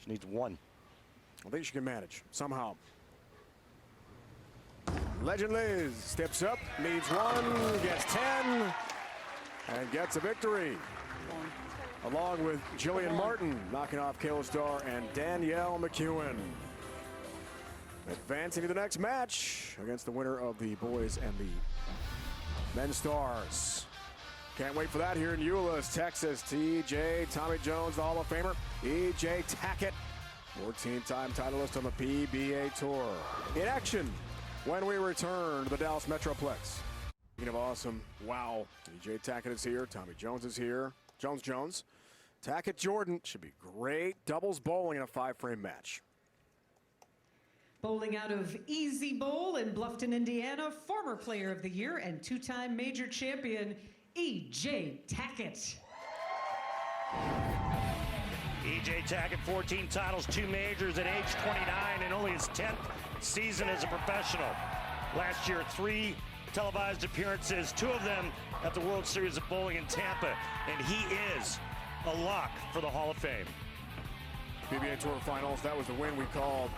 She needs one. I think she can manage somehow. Legend Liz steps up, needs one, gets 10, and gets a victory. Along with Jillian Martin knocking off Kayla Starr and Danielle McEwen. Advancing to the next match against the winner of the boys and the men's stars. Can't wait for that here in Euless, Texas. TJ, Tommy Jones, the Hall of Famer. E.J. Tackett, 14-time titleist on the PBA Tour. In action when we return to the Dallas Metroplex. Speaking of awesome, wow. E.J. Tackett is here. Tommy Jones is here. Jones. Tackett, Jordan. Should be great doubles bowling in a 5-frame match. Bowling out of Easy Bowl in Bluffton, Indiana, former Player of the Year and 2-time major champion, E.J. Tackett. E.J. Tackett, 14 titles, 2 majors at age 29, and only his 10th season as a professional. Last year, 3 televised appearances, 2 of them at the World Series of Bowling in Tampa, and he is a lock for the Hall of Fame. PBA Tour Finals, that was the win we called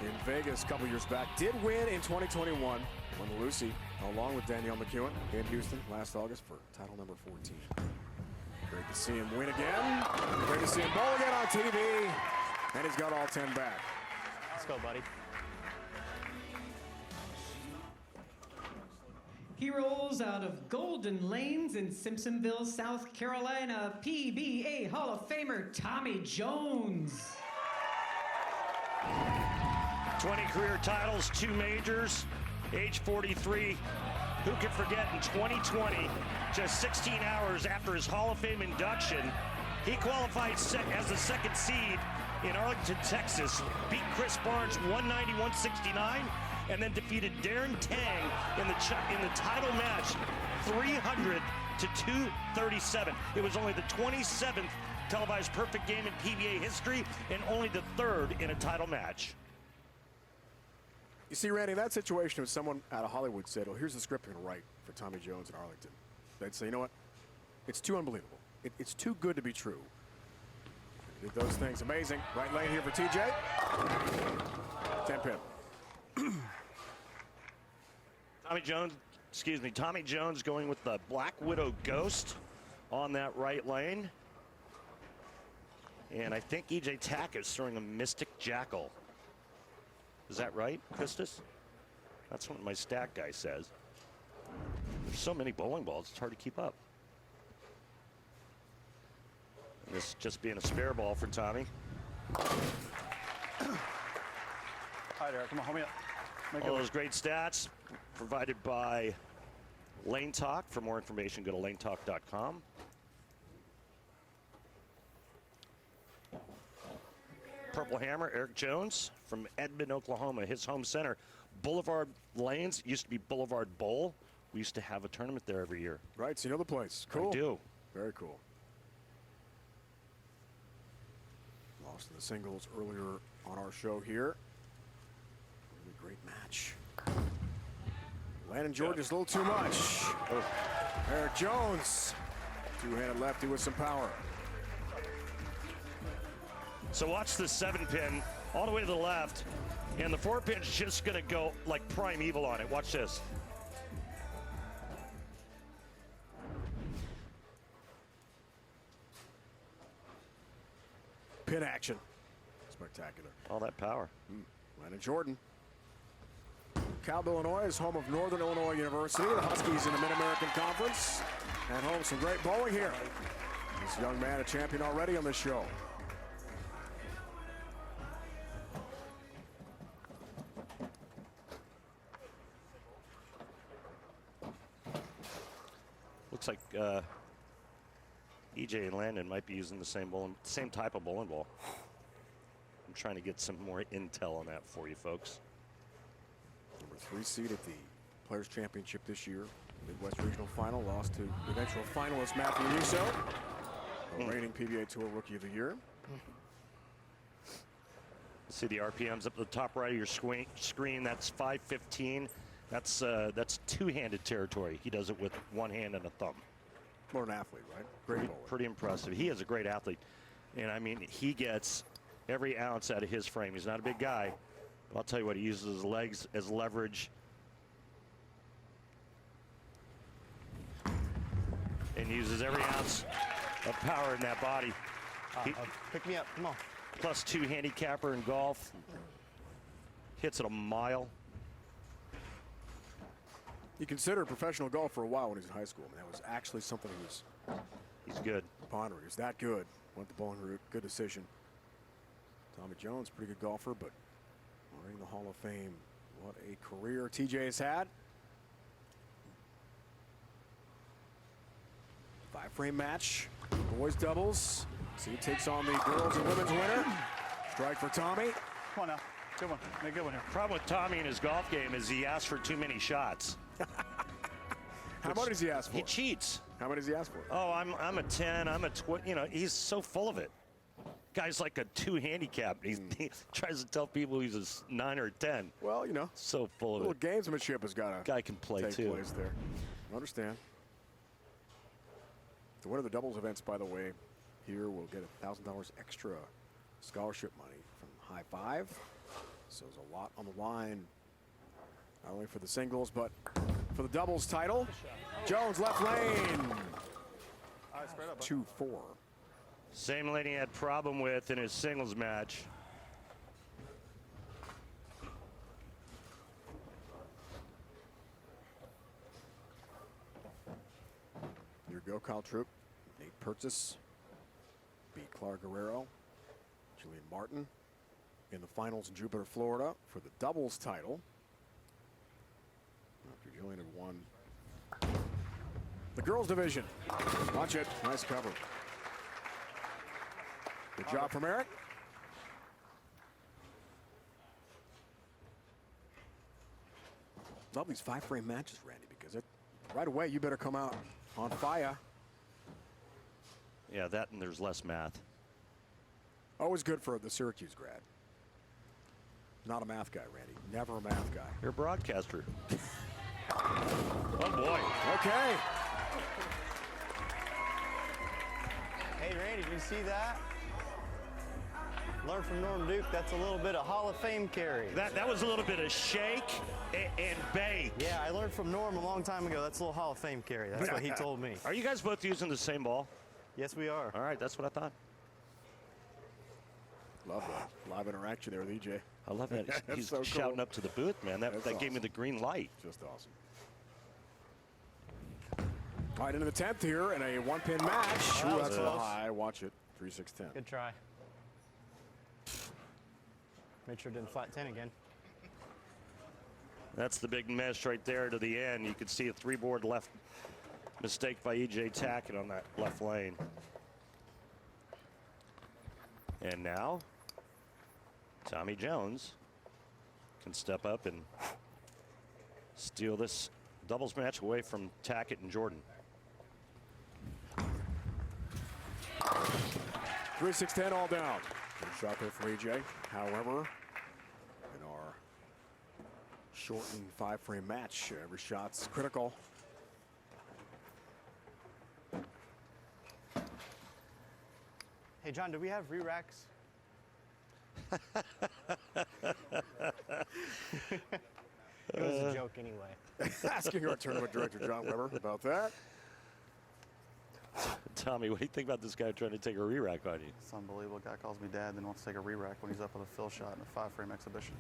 in Vegas a couple years back. Did win in 2021, won the Lucy, along with Danielle McEwen in Houston last August for title number 14. Great to see him win again. Great to see him bowl again on TV. And he's got all 10 back. Let's go, buddy. He rolls out of Golden Lanes in Simpsonville, South Carolina, PBA Hall of Famer Tommy Jones. 20 career titles, 2 majors, age 43. Who could forget in 2020, just 16 hours after his Hall of Fame induction, he qualified as the 2nd seed in Arlington, Texas, beat Chris Barnes 190-169, and then defeated Darren Tang in the title match 300-237. It was only the 27th televised perfect game in PBA history and only the 3rd in a title match. You see, Randy, that situation, if someone out of Hollywood said, well, here's the script I'm going to write for Tommy Jones in Arlington, they'd say, you know what? It's too unbelievable. It's too good to be true. Did those things. Amazing. Right lane here for TJ. 10 pin. Tommy Jones going with the Black Widow Ghost on that right lane. And I think E.J. Tackett is throwing a Mystic Jackal. Is that right, Christus? That's what my stat guy says. There's so many bowling balls, it's hard to keep up. And this just being a spare ball for Tommy. Hi there, come on, hold me up. All those great stats provided by Lane Talk. For more information, go to lanetalk.com. Purple Hammer, Eric Jones from Edmond, Oklahoma, his home center. Boulevard Lanes used to be Boulevard Bowl. We used to have a tournament there every year. Right, so you know the place. Cool. I do. Very cool. Lost in the singles earlier on our show here. Really great match. Landon George's a little too much. Oh. Eric Jones, two-handed lefty with some power. So watch the 7-pin all the way to the left, and the 4-pin's just going to go like primeval on it. Watch this. Pin action. Spectacular. All that power. Landon Jordan. Cal, Illinois is home of Northern Illinois University. The Huskies in the Mid-American Conference. And home some great bowling here. This young man a champion already on this show. Looks like EJ and Landon might be using the same type of bowling ball. I'm trying to get some more intel on that for you folks. Number 3 seed at the Players Championship this year. Midwest Regional Final, lost to eventual finalist Matthew Russo, the reigning PBA Tour Rookie of the Year. See the RPMs up at the top right of your screen. That's 515. That's two-handed territory. He does it with one hand and a thumb. More an athlete, right? Great bowler. Pretty impressive. He is a great athlete. And I mean, he gets every ounce out of his frame. He's not a big guy, but I'll tell you what, he uses his legs as leverage. And uses every ounce of power in that body. Pick me up, come on. +2 handicapper in golf. Hits it a mile. He considered professional golf for a while when he was in high school. I mean, that was actually something he was. He's good. Pondering. He's that good. Went the bowling route. Good decision. Tommy Jones, pretty good golfer, but already in the Hall of Fame. What a career TJ has had. 5-frame match. Boys doubles. See, takes on the girls and women's winner. Strike for Tommy. Come on now. Good one. Make a good one here. Problem with Tommy in his golf game is he asks for too many shots. How much does he ask for? He cheats. How many does he ask for? Oh, I'm a 10. I'm a 20. You know, he's so full of it. Guy's like a 2 handicap. He tries to tell people he's a 9 or a 10. Well, you know, so full of little it. Gamesmanship has got to Guy can play take too. place there. I understand. The winner of the doubles events, by the way, here will get $1,000 extra scholarship money from High Five. So there's a lot on the line, not only for the singles, but for the doubles title. Jones left lane. 2-4. Same lane he had problem with in his singles match. Here go Kyle Troop, Nate Pertzis beat Clara Guerrero, Julian Martin in the finals in Jupiter, Florida for the doubles title. After Julian had won the girls division. Watch it, nice cover. Good job from Eric. Love these 5-frame matches, Randy, because right away you better come out on fire. Yeah, that and there's less math. Always good for the Syracuse grad. Not a math guy, Randy. Never a math guy. You're a broadcaster. Oh boy. Okay. Hey, Randy, did you see that? Learn from Norm Duke. That's a little bit of Hall of Fame carry. That was a little bit of shake and bake. Yeah, I learned from Norm a long time ago. That's a little Hall of Fame carry. That's what he told me. Are you guys both using the same ball? Yes, we are. All right, that's what I thought. Love that live interaction there with EJ. I love that. He's so shouting cool. up to the booth, man. That gave me the green light. Just awesome. All right, into the 10th here in a 1-pin match. Ooh, that's a little high. Watch it. 3-6-10. Good try. Made sure it didn't flat 10 again. That's the big mesh right there to the end. You can see a 3-board left mistake by EJ Tackett on that left lane. And now Tommy Jones can step up and steal this doubles match away from Tackett and Jordan. 3-6-10 all down. Good shot there for EJ. However, in our shortened 5-frame match, every shot's critical. Hey, John, do we have re-racks? It was a joke anyway. Asking our tournament director, John Weber, about that. Tommy, what do you think about this guy trying to take a re-rack on you? It's unbelievable. Guy calls me dad, then wants to take a re-rack when he's up with a fill shot in a 5-frame exhibition.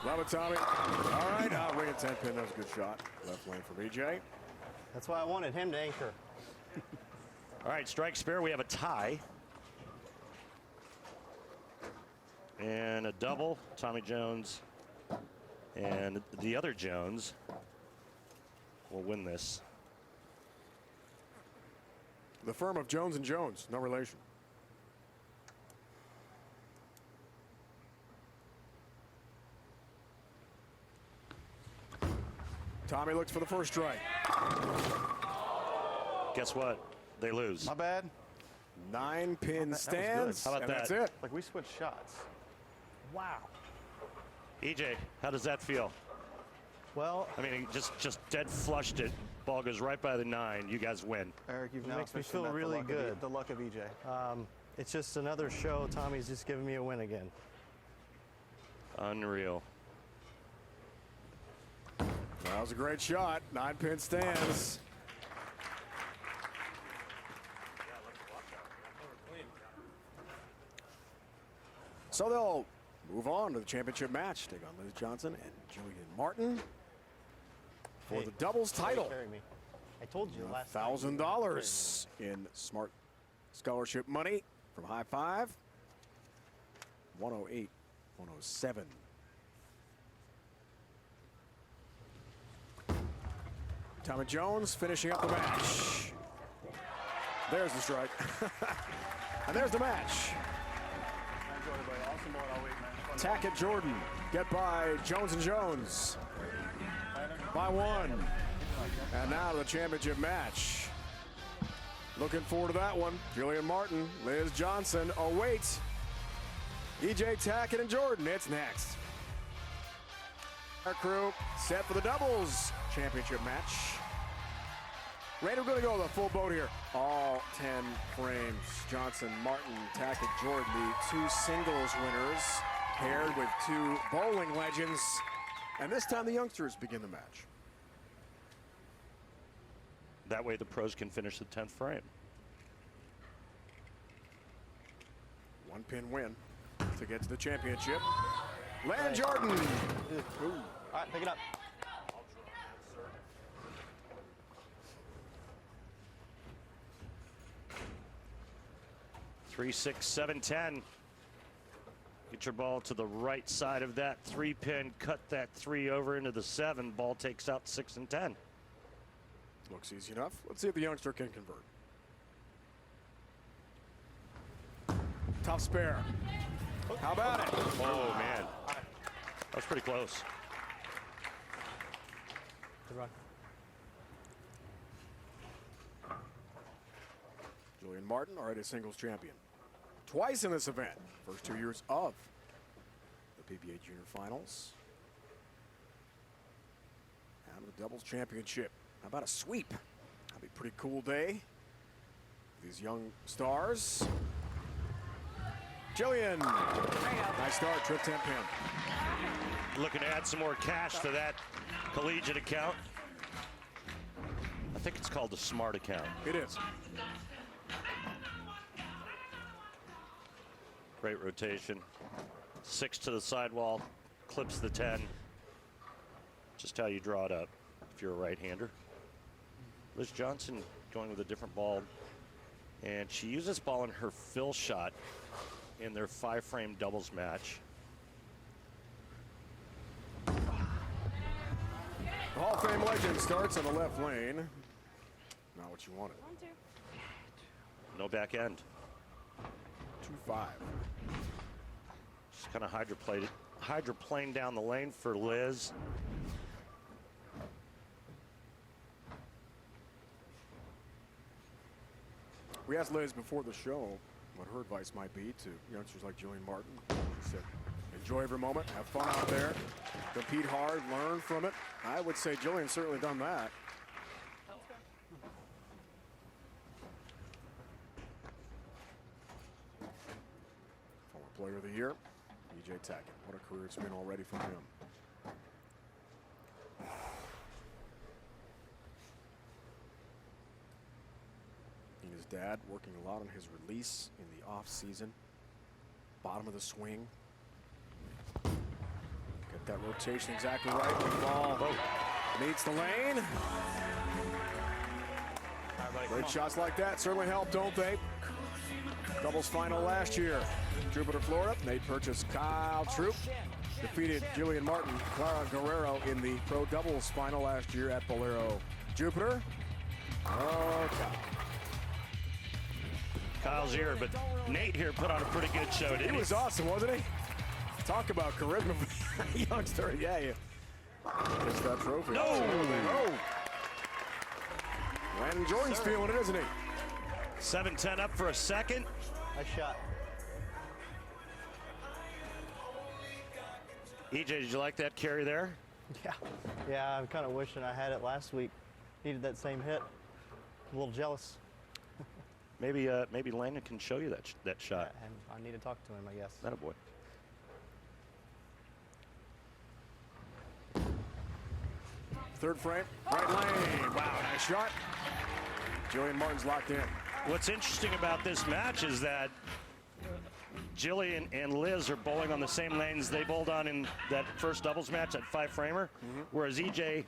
Love it, Tommy. All right, ring at 10 pin. That was a good shot. Left lane from EJ. That's why I wanted him to anchor. All right, strike spare. We have a tie. And a double. Tommy Jones and the other Jones will win this. The firm of Jones and Jones, no relation. Tommy looks for the first strike. Guess what? They lose. My bad. 9-pin That stands. was How about and that? That's it. Like we switched shots. Wow. EJ, how does that feel? Well, I mean, he just dead flushed it. Ball goes right by the 9. You guys win. Eric, you've It now makes me officially feel met really good. the luck of EJ. it's just another show. Tommy's just giving me a win again. Unreal. That was a great shot. 9-pin stands. So they'll move on to the championship match. Take on Liz Johnson and Jillian Martin for the doubles title. Carry me. I told you last time. $1,000 in smart scholarship money from High Five. 108, 107. Tommy Jones finishing up the match. There's the strike. And there's the match. Awesome ball all week, man. Tackett Jordan get by Jones and Jones by 1. And now to the championship match. Looking forward to that one. Jillian Martin, Liz Johnson await EJ Tackett and Jordan. It's next. Our crew set for the doubles championship match. Randy, we're going to go the full boat here. All 10 frames. Johnson, Martin, Tackett, Jordan, the 2 singles winners paired with 2 bowling legends. And this time the youngsters begin the match. That way the pros can finish the 10th frame. 1-pin win to get to the championship. Land Jordan. All right, pick it up. Three, 6, 7, 10. Get your ball to the right side of that 3-pin. Cut that 3 over into the 7. Ball takes out 6 and 10. Looks easy enough. Let's see if the youngster can convert. Tough spare. How about it? Oh, man. That was pretty close. Good run. Jillian Martin, already a singles champion. Twice in this event. First 2 years of the PBA Junior Finals. And the doubles championship. How about a sweep? That'd be a pretty cool day. These young stars. Jillian. Nice start, trip 10 pin. Looking to add some more cash to that collegiate account. I think it's called the Smart account. It is. Great rotation. 6 to the sidewall, clips the 10. Just how you draw it up if you're a right-hander. Liz Johnson going with a different ball. And she used this ball in her fill shot in their 5-frame doubles match. The Hall of Fame legend starts on the left lane. Not what you wanted. 1-2. No back end. 2-5. Just kind of hydroplaned down the lane for Liz. We asked Liz before the show what her advice might be to youngsters like Jillian Martin. She said, enjoy every moment, have fun out there, compete hard, learn from it. I would say Jillian's certainly done that. Former Player of the Year, E.J. Tackett. What a career it's been already for him. His dad working a lot on his release in the off season. Bottom of the swing. Get that rotation exactly right. The ball meets the lane. Great shots like that certainly help, don't they? Doubles final last year. Jupiter, Florida. Nate Purchase, Kyle Troop defeated Jillian Martin, Clara Guerrero in the pro doubles final last year at Bolero. Jupiter. Oh, Kyle. Kyle's here, but Nate here put on a pretty good show, didn't he? He was awesome, wasn't he? Talk about charisma. Youngster, yeah, you gets that trophy. No! Oh. Landon Jordan's feeling it, isn't he? 7-10 up for a second. Nice shot. EJ, did you like that carry there? Yeah, I'm kind of wishing I had it last week. Needed that same hit. A little jealous. Maybe Landon can show you that shot. And I need to talk to him, I guess. That a boy. Third frame, right lane. Wow, nice shot. Jillian Martin's locked in. What's interesting about this match is that Jillian and Liz are bowling on the same lanes they bowled on in that first doubles match, that 5-framer, whereas EJ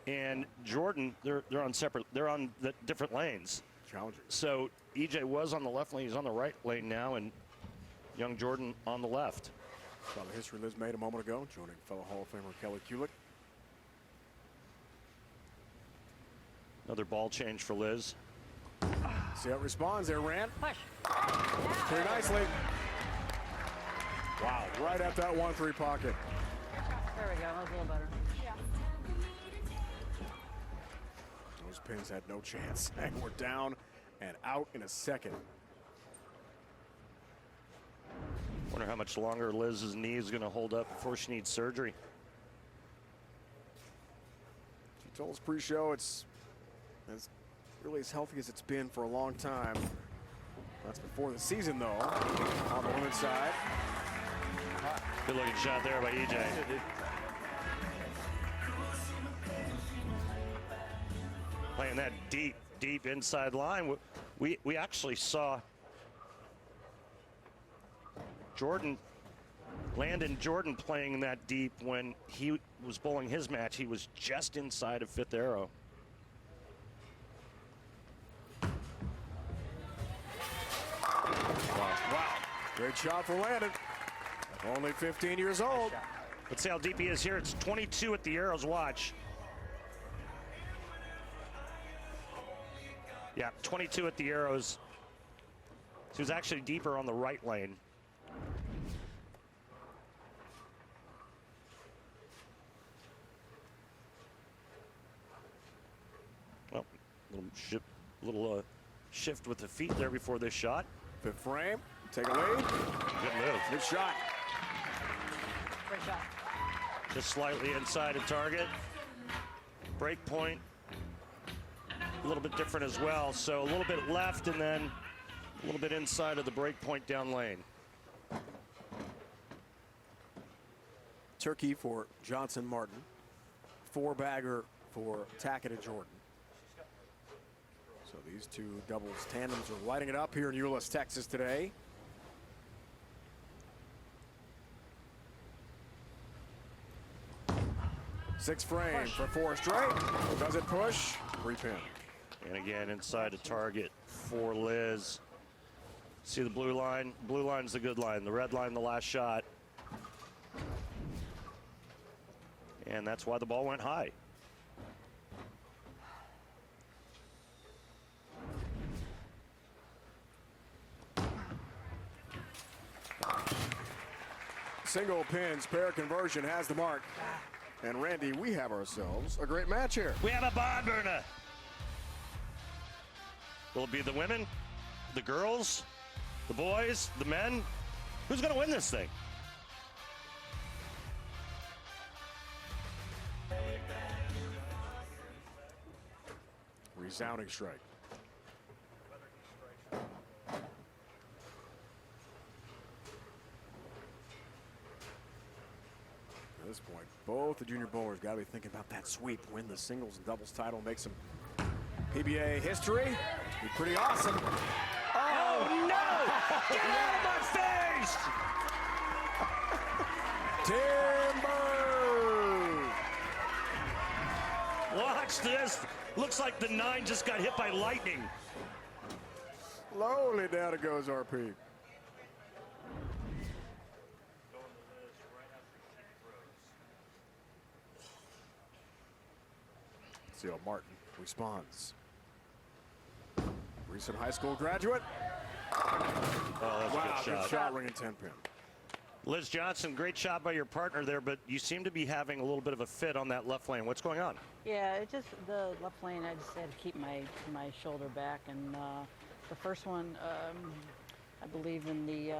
and Jordan, they're on the different lanes. Challenging. So EJ was on the left lane, he's on the right lane now, and young Jordan on the left. Saw the history Liz made a moment ago, joining fellow Hall of Famer Kelly Kulick. Another ball change for Liz. See how it responds there, Rand. Push. Pretty nicely. Wow, right at that 1-3 pocket. There we go. That was a little better. Those pins had no chance. And we're down and out in a second. Wonder how much longer Liz's knee is going to hold up before she needs surgery. She told us pre-show it's really as healthy as it's been for a long time. That's before the season, though, on the women's side. Good looking shot there by EJ. Playing that deep inside line. We actually saw Landon Jordan playing that deep when he was bowling his match. He was just inside of fifth arrow. Wow. Great shot for Landon. Only 15 years old. Let's see how deep he is here. It's 22 at the arrows. Watch. Yeah, 22 at the arrows. So he was actually deeper on the right lane. Well, little shift with the feet there before this shot. Fifth frame, take a lead. Good move. Good shot. Great shot. Just slightly inside of target. Break point, a little bit different as well. So a little bit left and then a little bit inside of the break point down lane. Turkey for Johnson Martin. 4-bagger for Tackett and Jordan. So these two doubles tandems are lighting it up here in Euless, Texas today. Sixth frame for 4 straight. Does it push? Repin. And again, inside the target for Liz. See the blue line? Blue line's the good line. The red line, the last shot. And that's why the ball went high. single pins, pair conversion has the mark. And Randy, we have ourselves a great match here. We have a barn burner. Will it be the women, the girls, the boys, the men? Who's going to win this thing? Resounding strike. At this point, both the junior bowlers got to be thinking about that sweep, win the singles and doubles title, make some PBA history. Be pretty awesome. Oh, no! Get out of my face! Timber! Watch this. Looks like the 9 just got hit by lightning. Slowly down it goes, RP. See how Martin responds. Recent high school graduate. Oh, that's Wow, a good shot. Ringing 10 pin. Liz Johnson, great shot by your partner there, but you seem to be having a little bit of a fit on that left lane. What's going on? Yeah, it just, the left lane, I just had to keep my shoulder back. And the first one, I believe in the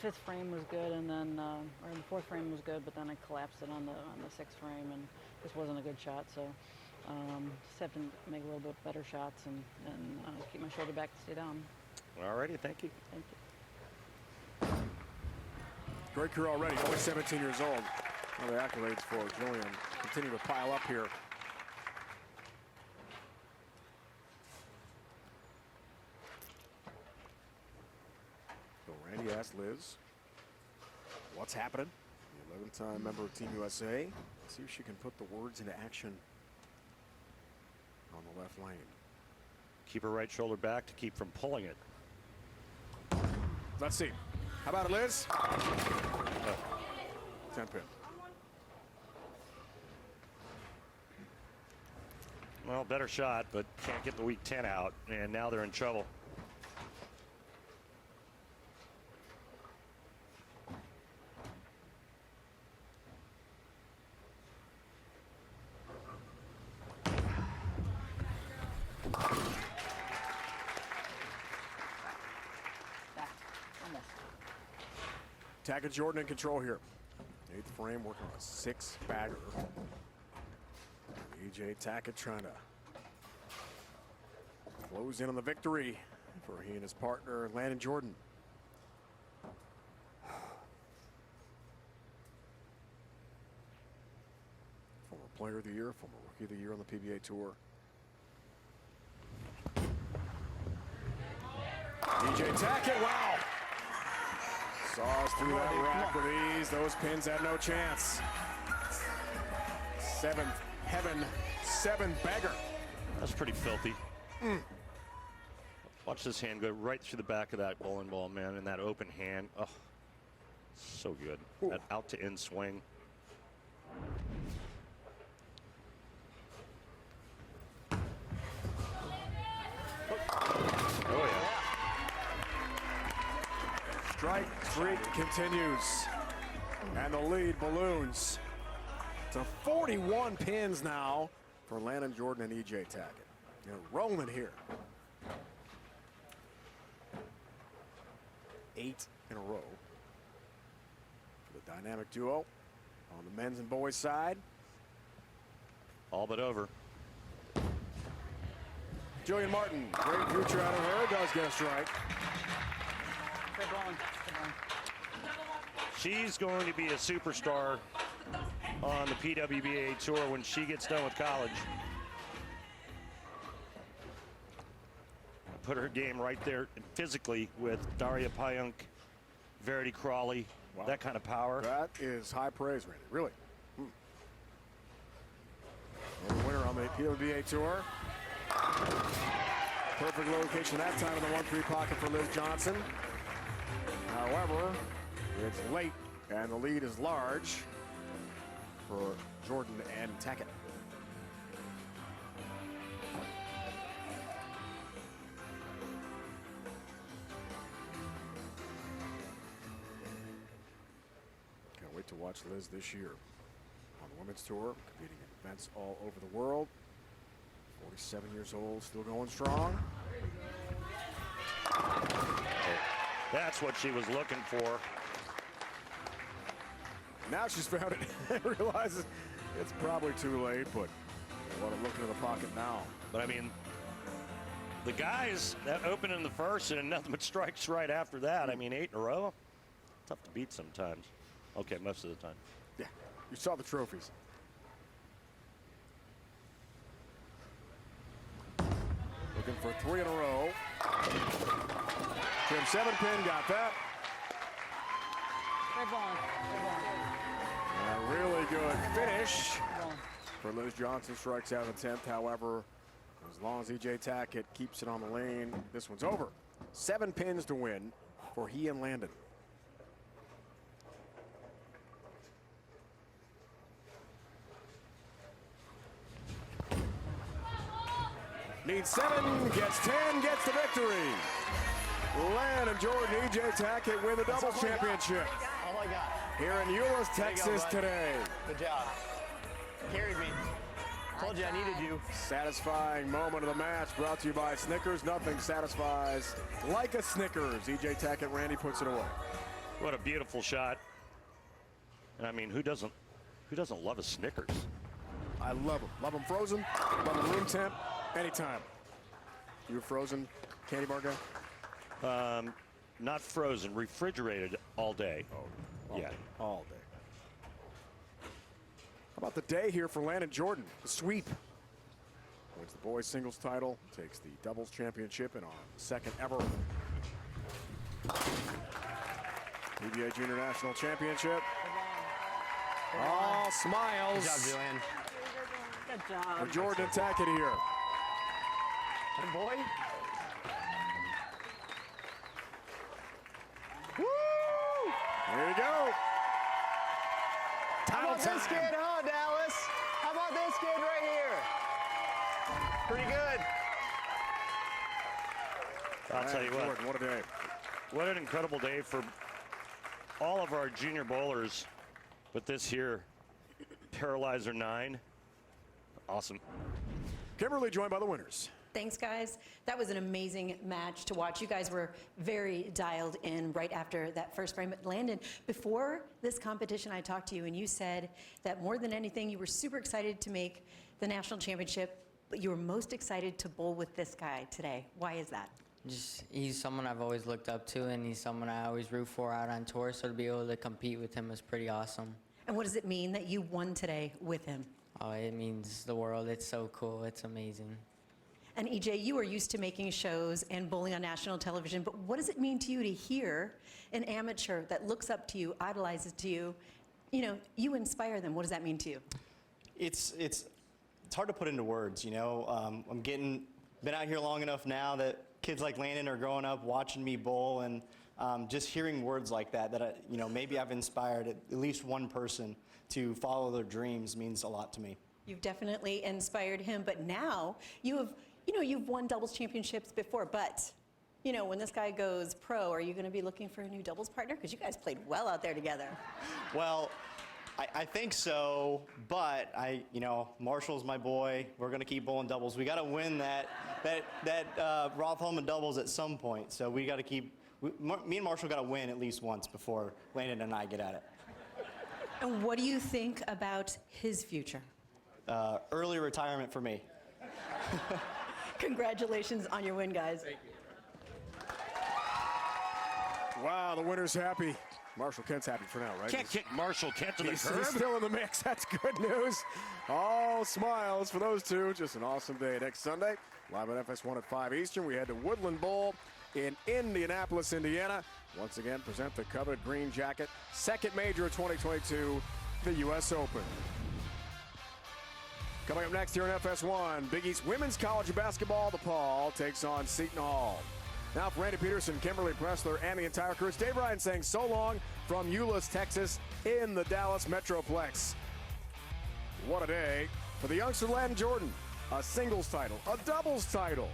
5th frame was good, and then, or the 4th frame was good, but then I collapsed it on the 6th frame, and this wasn't a good shot. So just have to make a little bit better shots and keep my shoulder back to stay down. All righty, thank you. Thank you. Great career already, only 17 years old. All the accolades for Julian continue to pile up here. So Randy asked Liz, what's happening? The 11-time member of Team USA. Let's see if she can put the words into action on the left lane. Keep her right shoulder back to keep from pulling it. Let's see. How about it, Liz? 10 pin. Well, better shot, but can't get the weak 10 out, and now they're in trouble. Tackett Jordan in control here. 8th frame working on a 6-bagger. EJ Tackett trying to close in on the victory for he and his partner Landon Jordan. Former player of the year, former rookie of the year on the PBA tour. EJ Tackett, wow! Saws through that rack with ease. Those pins had no chance. 7th heaven, 7th beggar. That's pretty filthy. Watch this hand go right through the back of that bowling ball, man, in that open hand. Oh, so good. That out to in swing. Oh, yeah. Strike streak continues. And the lead balloons to 41 pins now for Landon Jordan and EJ Tackett. They're rolling here. 8 in a row. The dynamic duo on the men's and boys side. All but over. Julian Martin, great future out of her, does get a strike. Good bowling. She's going to be a superstar on the PWBA tour when she gets done with college. Put her game right there physically with Daria Payunk, Verity Crawley, that kind of power. That is high praise, Randy, really. And the winner on the PWBA tour. Perfect location that time in the 1-3 pocket for Liz Johnson. However, it's late and the lead is large for Jordan and Tackett. watch Liz this year on the women's tour, competing in events all over the world. 47 years old, still going strong. That's what she was looking for. Now she's found it and realizes it's probably too late, but they want to look into the pocket now. But I mean, the guys that opened in the first and nothing but strikes right after that. I mean, 8 in a row, tough to beat sometimes. Okay, most of the time. Yeah, you saw the trophies. Looking for 3 in a row. Trim 7-pin, got that. A really good finish for Liz Johnson. Strikes out in the 10th. However, as long as E.J. Tackett keeps it on the lane, this one's over. 7 pins to win for he and Landon. Needs 7, gets 10, gets the victory. Landon Jordan, E.J. Tackett win the doubles championship. Oh my God. Here in Euless, Texas today. Good job. Carried me. Told you I needed you. Satisfying moment of the match brought to you by Snickers. Nothing satisfies like a Snickers. E.J. Tackett, Randy puts it away. What a beautiful shot. And I mean, who doesn't love a Snickers? I love them. Love them frozen, love them room temp, anytime. You a frozen candy bar guy? Not frozen, refrigerated all day. Oh, yeah. All day. How about the day here for Landon Jordan? The sweep. Wins the boys singles title, takes the doubles championship, and on second ever PBA Junior National Championship. All smiles. Good job, Julian. Good job. For Jordan and Tackett here. Good boy. Woo! Here you go. How about this kid, huh, Dallas? How about this kid right here? Pretty good. I'll tell you what. Jordan, what a day. What an incredible day for all of our junior bowlers. But this here, Paralyzer 9, awesome. Kimberly joined by the winners. Thanks, guys. That was an amazing match to watch. You guys were very dialed in right after that first frame. Landon, before this competition, I talked to you, and you said that more than anything, you were super excited to make the national championship, but you were most excited to bowl with this guy today. Why is that? He's someone I've always looked up to, and he's someone I always root for out on tour, so to be able to compete with him is pretty awesome. And what does it mean that you won today with him? Oh, it means the world. It's so cool. It's amazing. And EJ, you are used to making shows and bowling on national television, but what does it mean to you to hear an amateur that looks up to you, idolizes to you? You know, you inspire them. What does that mean to you? It's hard to put into words, you know. Been out here long enough now that kids like Landon are growing up watching me bowl, and just hearing words like that maybe I've inspired at least one person to follow their dreams means a lot to me. You've definitely inspired him, but now you've won doubles championships before, but when this guy goes pro, are you going to be looking for a new doubles partner? Because you guys played well out there together. Well, I think so, but Marshall's my boy. We're going to keep bowling doubles. We got to win that Roth-Holman doubles at some point. So we got to keep. Me and Marshall got to win at least once before Landon and I get at it. And what do you think about his future? Early retirement for me. Congratulations on your win, guys. Thank you. Wow, the winner's happy. Marshall Kent's happy for now, right? Can't kick Marshall Kent to the curb. He's still in the mix. That's good news. All smiles for those two. Just an awesome day. Next Sunday, live at FS1 at 5 Eastern. We head to Woodland Bowl in Indianapolis, Indiana. Once again, present the coveted green jacket. Second major of 2022, the U.S. Open. Coming up next here in FS1, Big East Women's College of Basketball, DePaul takes on Seton Hall. Now for Randy Peterson, Kimberly Pressler, and the entire crew, it's Dave Ryan saying so long from Euless, Texas, in the Dallas Metroplex. What a day for the youngster Landon Jordan. A singles title, a doubles title,